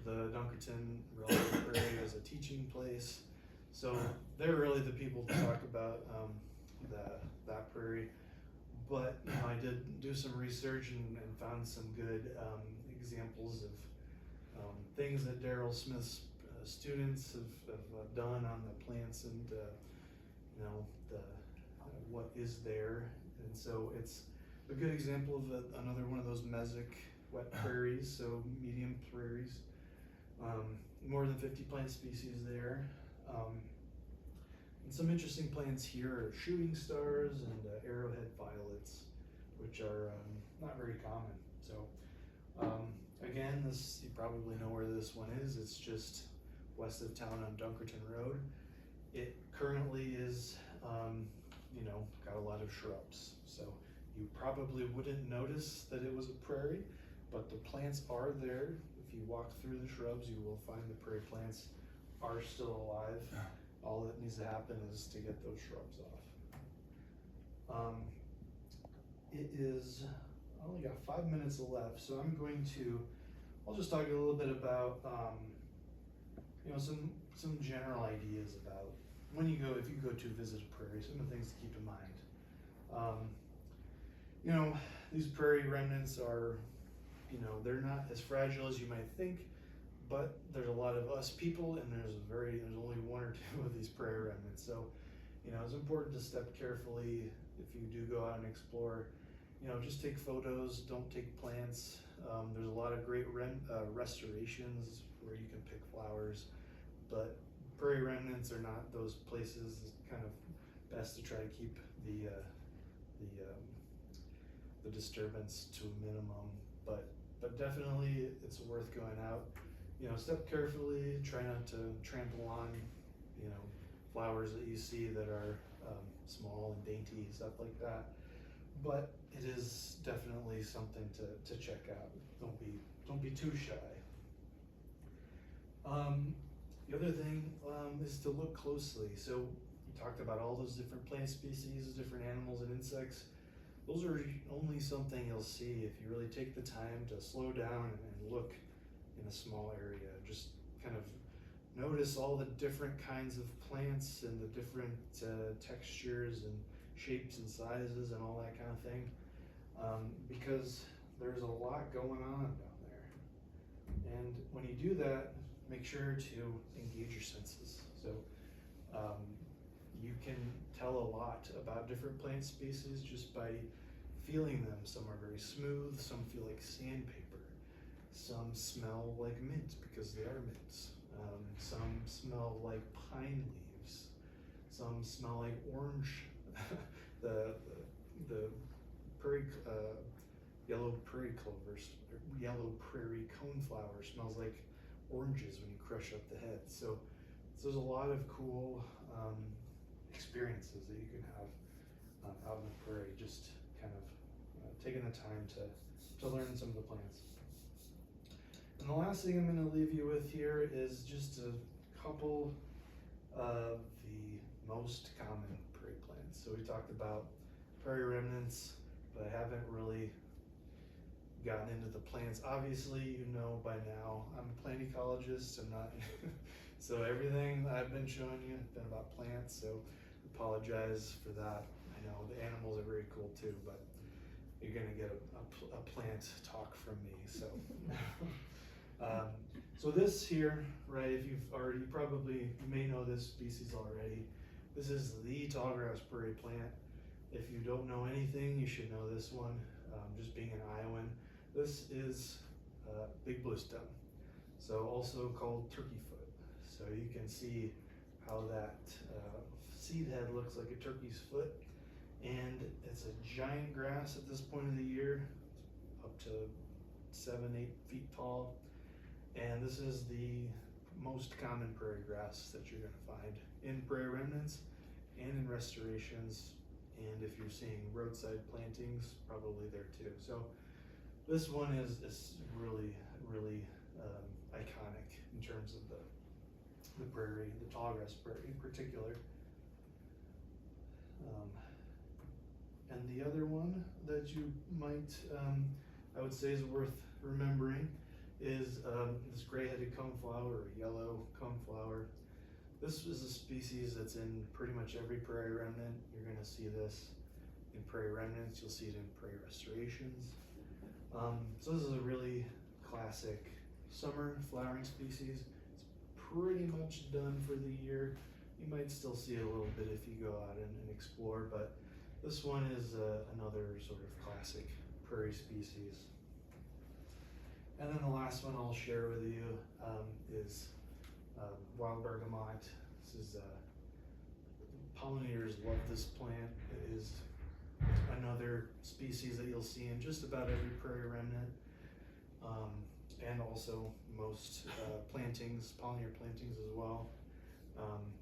Dunkerton Railroad Prairie as a teaching place. So they're really the people to talk about that prairie. But I did do some research and found some good examples of things that Daryl Smith's students have done on the plants, and what is there. And so it's a good example of another one of those mesic wet prairies, so medium prairies. More than 50 plant species there. And some interesting plants here are shooting stars and arrowhead violets, which are not very common. So again, you probably know where this one is. It's just west of town on Dunkerton Road. It currently is, got a lot of shrubs. So you probably wouldn't notice that it was a prairie, but the plants are there. If you walk through the shrubs, you will find the prairie plants are still alive. All that needs to happen is to get those shrubs off. I only got 5 minutes left, so I'll just talk a little bit about, some general ideas about if you go to visit a prairie, some of the things to keep in mind. These prairie remnants are, they're not as fragile as you might think, but there's a lot of us people, and there's only one or two of these prairie remnants. So, it's important to step carefully if you do go out and explore. Just take photos, don't take plants. There's a lot of great restorations where you can pick flowers, but prairie remnants are not those places. It's kind of best to try to keep the disturbance to a minimum, but definitely it's worth going out. Step carefully, try not to trample on, flowers that you see that are small and dainty, stuff like that. But it is definitely something to check out. Don't be too shy. The other thing is to look closely. So we talked about all those different plant species, different animals and insects. Those are only something you'll see if you really take the time to slow down and look in a small area. Just kind of notice all the different kinds of plants and the different textures and shapes and sizes and all that kind of thing, because there's a lot going on down there. And when you do that, make sure to engage your senses. So you can tell a lot about different plant species just by feeling them. Some are very smooth, some feel like sandpaper, some smell like mint because they are mints, some smell like pine leaves, some smell like orange. the prairie yellow prairie clovers, yellow prairie coneflower smells like oranges when you crush up the head. So there's a lot of cool experiences that you can have out in the prairie, just kind of taking the time to learn some of the plants. And the last thing I'm going to leave you with here is just a couple of the most common prairie plants. So we talked about prairie remnants, but I haven't really gotten into the plants. Obviously, you know by now, I'm a plant ecologist. I'm not, so everything I've been showing you has been about plants, so apologize for that. I know the animals are very cool too, but you're gonna get a plant talk from me, so. So this here, right, if you've already, you may know this species already. This is the tallgrass prairie plant. If you don't know anything, you should know this one, just being an Iowan. This is big blue stem, so also called turkey foot. So you can see how that seed head looks like a turkey's foot, and it's a giant grass at this point of the year, up to 7-8 feet tall. And this is the most common prairie grass that you're gonna find in prairie remnants and in restorations. And if you're seeing roadside plantings, probably there too. So this one is really, really iconic in terms of the prairie, the tallgrass prairie in particular. And the other one that you might, I would say is worth remembering is this gray-headed coneflower or yellow coneflower. This is a species that's in pretty much every prairie remnant. You're gonna see this in prairie remnants, you'll see it in prairie restorations. So this is a really classic summer flowering species. It's pretty much done for the year. You might still see it a little bit if you go out and explore, but this one is another sort of classic prairie species. And then the last one I'll share with you is wild bergamot. This is pollinators love this plant. It is another species that you'll see in just about every prairie remnant, and also most plantings, pollinator plantings as well.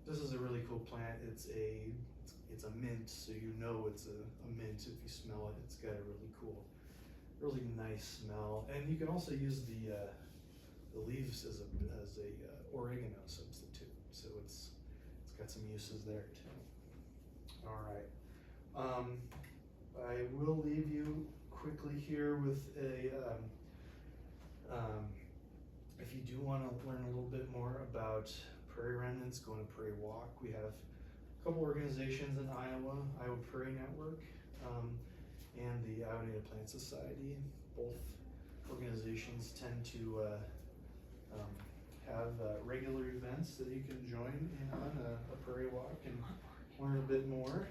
This is a really cool plant. It's a mint, so you know it's a mint if you smell it. It's got a really cool, really nice smell, and you can also use the leaves as a oregano substitute. So it's got some uses there too. All right, I will leave you quickly here with a. If you do want to learn a little bit more about prairie remnants, go on a prairie walk. We have a couple organizations in Iowa, Iowa Prairie Network, and the Iowa Native Plant Society. Both organizations tend to have regular events that you can join in on a prairie walk and learn a bit more.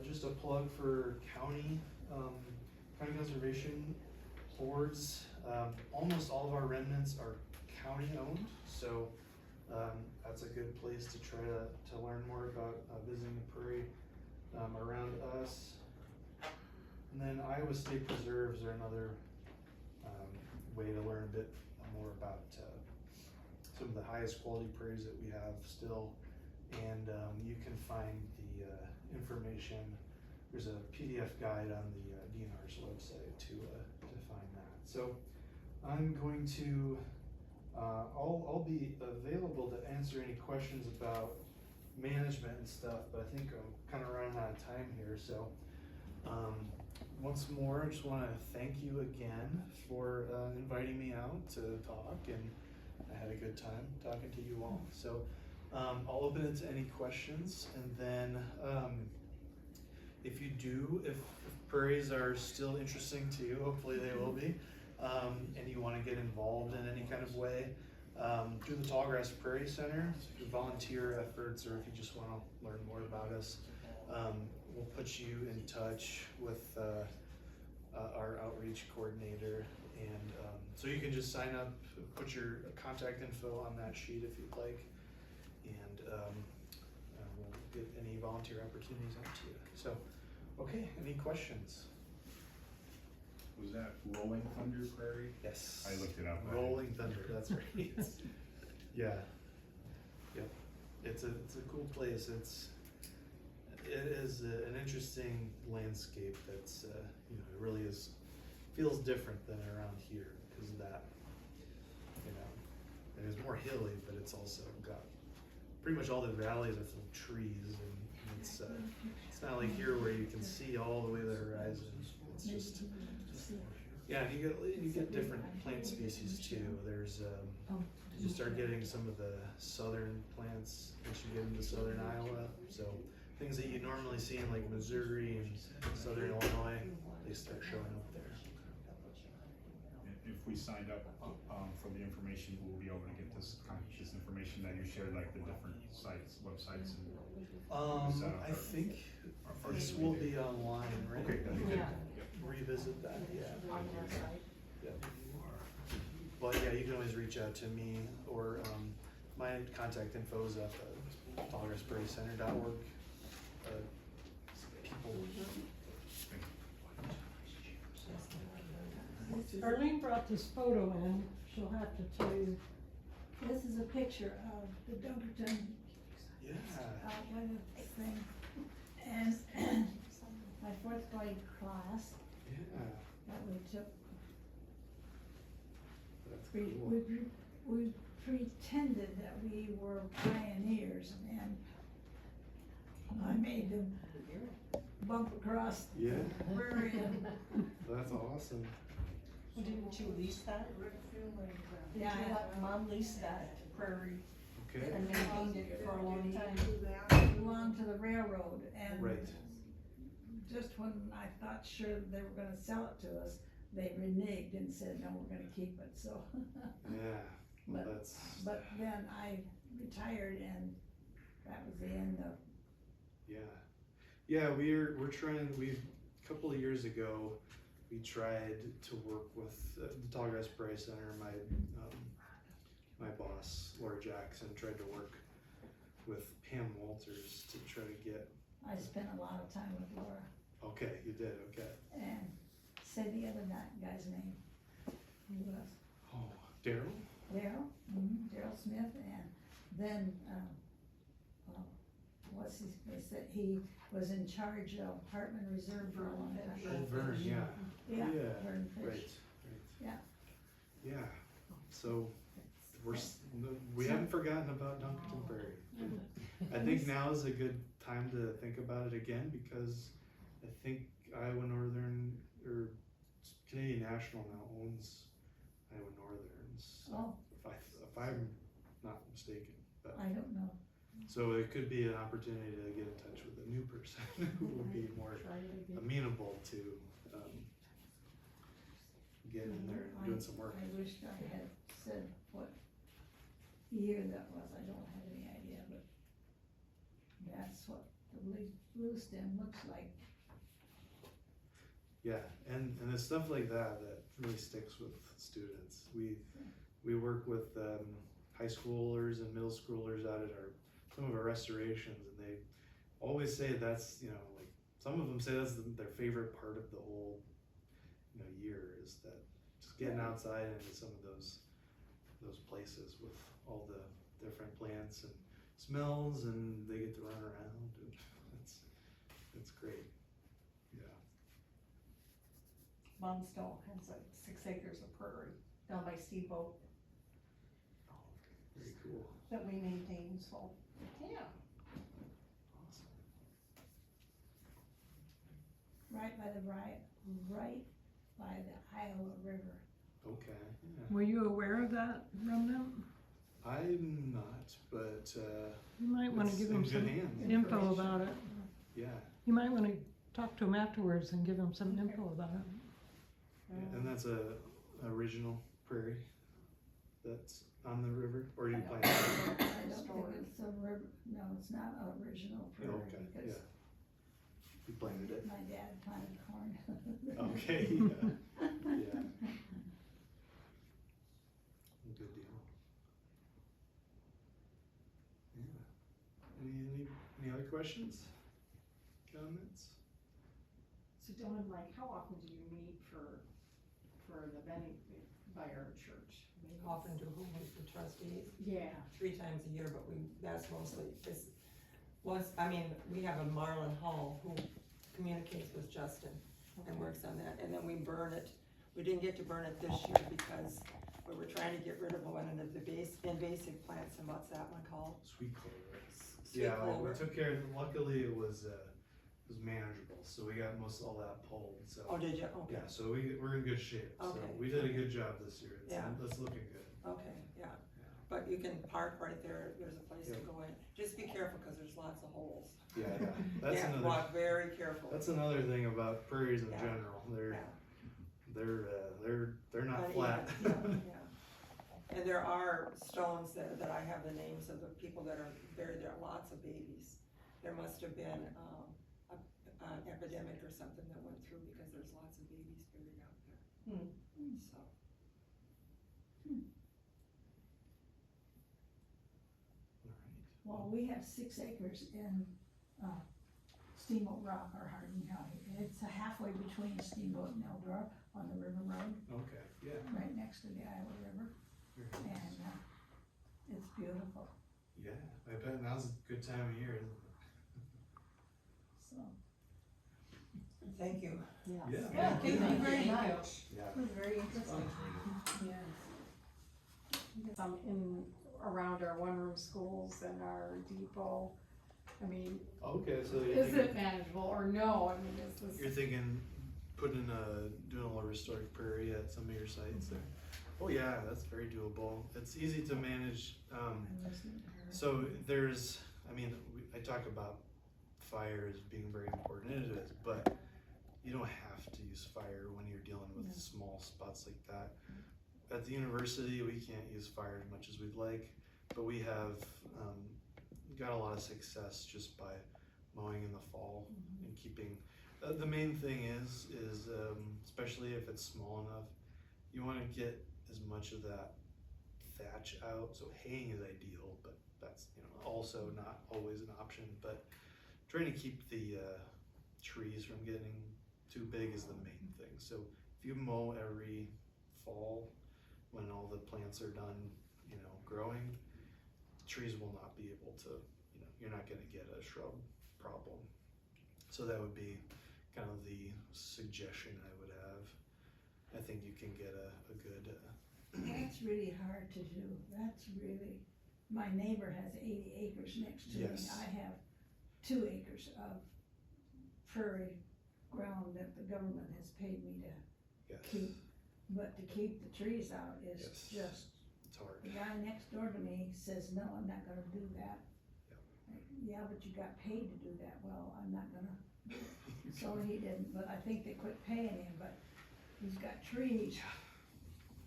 Just a plug for county conservation boards. Almost all of our remnants are county owned, so that's a good place to try to learn more about visiting the prairie around us. And then Iowa State Preserves are another way to learn a bit more about some of the highest quality prairies that we have still. And you can find the information. There's a PDF guide on the DNR's website to find that. So I'm going to, I'll be available to answer any questions about management and stuff, but I think I'm kind of running out of time here. So once more, I just want to thank you again for inviting me out to talk, and I had a good time talking to you all. So I'll open it to any questions, and then if prairies are still interesting to you, hopefully they will be, and you want to get involved in any kind of way, do the Tallgrass Prairie Center, volunteer efforts, or if you just want to learn more about us, we'll put you in touch with our outreach coordinator, and so you can just sign up, put your contact info on that sheet if you'd like, and we'll get any volunteer opportunities out to you. So, okay, any questions? Was that Rolling Thunder Prairie? Yes. I looked it up. Rolling Thunder, that's right. Yeah. Yep. It's a cool place. It is an interesting landscape that's you know, it really feels different than around here because of that. You know, and it's more hilly, but it's also got pretty much all the valleys are full of trees, and it's not like here where you can see all the way to the horizon. It's just yeah, and you get different plant species too. There's you start getting some of the southern plants once you get into southern Iowa. So things that you normally see in like Missouri and southern Illinois, they start showing up there. If we signed up for the information, we'll be able to get this information that you shared, like the different sites, websites, and I think this will be online, right? okay, that'd be good. Revisit that, yeah. Yeah. But yeah, you can always reach out to me, or my contact info is at tallgrassprairiecenter.org. People. Arlene brought this photo in, she'll have to tell you. This is a picture of the Dunkerton Yeah. outlet thing. And my fourth grade class Yeah. that we took, That's we, cool. we pretended that we were pioneers, and I made them bump across Yeah. the prairie and That's awesome. Didn't you lease that? yeah, Mom leased that prairie Okay. and maintained it for a long time. it belonged to the railroad, and Right. just when I thought sure they were gonna sell it to us, they reneged and said, no, we're gonna keep it, so. Yeah. Well, But- that's. But then I retired, and that was the end of, Yeah. Yeah, we're trying. A couple of years ago, we tried to work with the Tallgrass Prairie Center. My boss, Laura Jackson, tried to work with Pam Walters to try to get. I spent a lot of time with Laura, Okay, you did. Okay. and say the other guy's name. He was Oh, Daryl. Daryl, Daryl Smith, and then, what's his face, that he was in charge of Hartman Reserve for a long time. Oh, Vern. Yeah. Yeah, Yeah. Vern Right. Fish. Right. Yeah. Yeah. So we haven't forgotten about Dunkerton Prairie. I think now is a good time to think about it again, because I think Iowa Northern or Canadian National now owns Iowa Northerns. Oh, If I'm not mistaken, but I don't know. so it could be an opportunity to get in touch with a new person who would be more amenable to getting in there and doing some work. I wished I had said what year that was, I don't have any idea, but that's what the blue stem looks like. Yeah, and it's stuff like that really sticks with students. We work with high schoolers and middle schoolers out at some of our restorations, and they always say that's, you know, like some of them say that's their favorite part of the whole, you know, year, is that just getting outside into some of those places with all the different plants and smells, and they get to run around, and it's great. Yeah. Mom still has like 6 acres of prairie down by Steamboat Very cool. that we maintain, so, yeah. Awesome. Right by the Iowa River. Okay. Yeah. Were you aware of that, Remnant? I'm not, but You might wanna it's give in them good some hands. info about it. Yeah. You might wanna talk to him afterwards and give him some info about it. And that's a original prairie that's on the river, or you plant it? I don't think it's a river, no, it's not original prairie, Okay, because yeah. You planted it. my dad planted corn. Okay, yeah, yeah. Good deal. Yeah. Any other questions? Comments? So Dylan, like, how often do you meet for the Bennington, by our church? I mean, Often do who meet the trustees Yeah, 3 times a year, but that's mostly, we have a Marlin Hall who communicates with Justin and works on that, and then we burn it. We didn't get to burn it this year because we were trying to get rid of one of the invasive plants, and what's that one called? Sweet clover. Sweet Yeah, clover. we took care of it. Luckily it was manageable, so we got most all that pulled, so. Oh, did you? Okay, Yeah, so we're in good shape, so Okay. we did a good job this year, Yeah. it's looking good. okay, yeah. Yeah. But you can park right there, there's a place to Yep. go in. Just be careful, cause there's lots of holes. Yeah, yeah, You that's have to another, walk very careful. that's another thing about prairies in Yeah. general, Yeah. they're not Uneven, flat. yeah. And there are stones there that I have the names of the people that are buried there, lots of babies. There must have been, an epidemic or something that went through because there's lots of babies buried out there. So, Well, we have 6 acres in, Steamboat Rock or Hardin County, and it's halfway between Steamboat and Eldora on the River Road, Okay, yeah. right next to the Iowa River, Very and, nice. it's beautiful, Yeah, I bet now's a good time of year, isn't it? so. thank you. yeah. Yeah. Yeah, thank you very Thank you. much. Yeah. It was very interesting. Yes. Some in, around our one-room schools and our depot, I mean, Okay, so is it manageable or no? I mean, is you're this, thinking doing a little restored prairie at some of your sites there? Oh yeah, that's very doable. It's easy to manage. I'm listening to her. So there's, I talk about fire as being very important, and it is, but you don't have to use fire when you're dealing with small spots like that. At the university, we can't use fire as much as we'd like, but we have got a lot of success just by mowing in the fall and keeping. The main thing is especially if it's small enough, you want to get as much of that thatch out. So haying is ideal, but that's also not always an option. But trying to keep the trees from getting too big is the main thing. So if you mow every fall when all the plants are done, growing, trees will not be able to, you're not going to get a shrub problem. So that would be kind of the suggestion I would have. I think you can get a good. That's really hard to do, my neighbor has 80 acres next to me, Yes. I have 2 acres of prairie ground that the government has paid me to Yes, keep, but to keep the trees out is Yes. just, it's hard. the guy next door to me says, no, I'm not gonna do that. Like, yeah, but you got paid to do that, well, I'm not gonna, so he didn't, but I think they quit paying him, but he's got trees.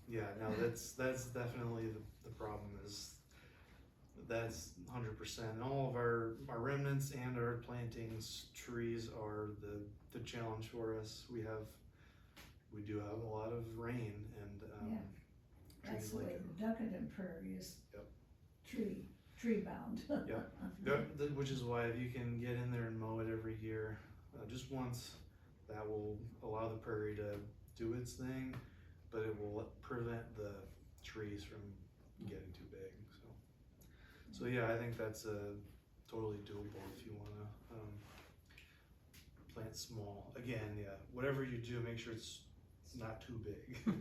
Yeah, no, that's definitely the problem is that's 100%. All of our remnants and our plantings, trees are the challenge for us. We do have a lot of rain and That's trees the way like the Dunkerton Prairie is. Yep. Tree bound. which is why if you can get in there and mow it every year, just once, that will allow the prairie to do its thing, but it will prevent the trees from getting too big. So yeah, I think that's totally doable if you want to plant small. Again, yeah, whatever you do, make sure it's not too big.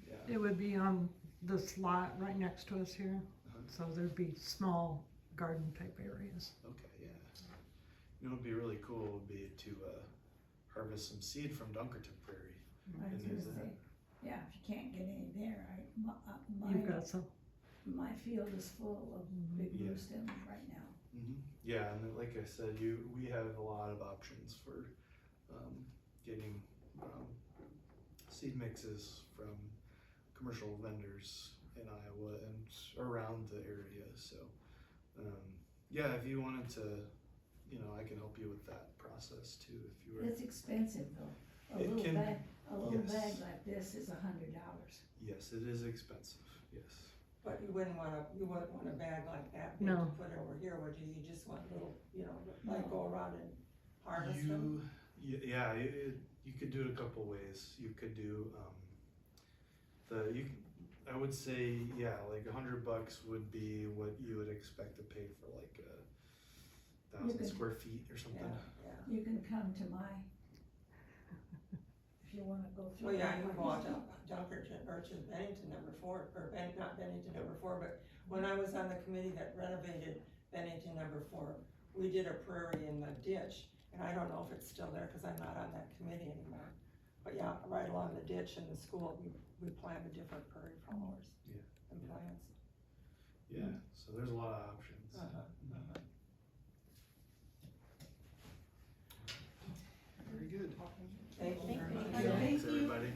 Yeah. It would be on this lot right next to us here, so there'd be small garden type areas. Okay, yeah. It'd be really cool would be to harvest some seed from Dunkerton Prairie. I was And gonna use say, that. yeah, if you can't get any there, You've got some. my field is full of big Yeah. blue stems right now. Yeah, and then, like I said, we have a lot of options for getting seed mixes from commercial vendors in Iowa and around the area. So, yeah, if you wanted to, I can help you with that process too. If you were, It's expensive though. A It little can- bag, a little yes. bag like this is $100. yes, it is expensive. Yes. But you wouldn't want a bag like that big No. to put over here, would you? You just want little, like go around and harvest them? Yeah, you could do it a couple ways. You could do I would say, yeah, like $100 would be what you would expect to pay for like 1,000 could- square feet or something. Yeah. You can come to if you wanna go through. Well, yeah, you my can go out to history. Dunkerton, or to Bennington number 4, or not Bennington number 4, but when I was on the committee that renovated Bennington number 4, we did a prairie in the ditch, and I don't know if it's still there, cause I'm not on that committee anymore. But yeah, right along the ditch in the school, we planted different prairie flowers. Yeah. And plants. Yeah, so there's a lot of options. Very good. Thank you very much. Thank Thanks, you. everybody.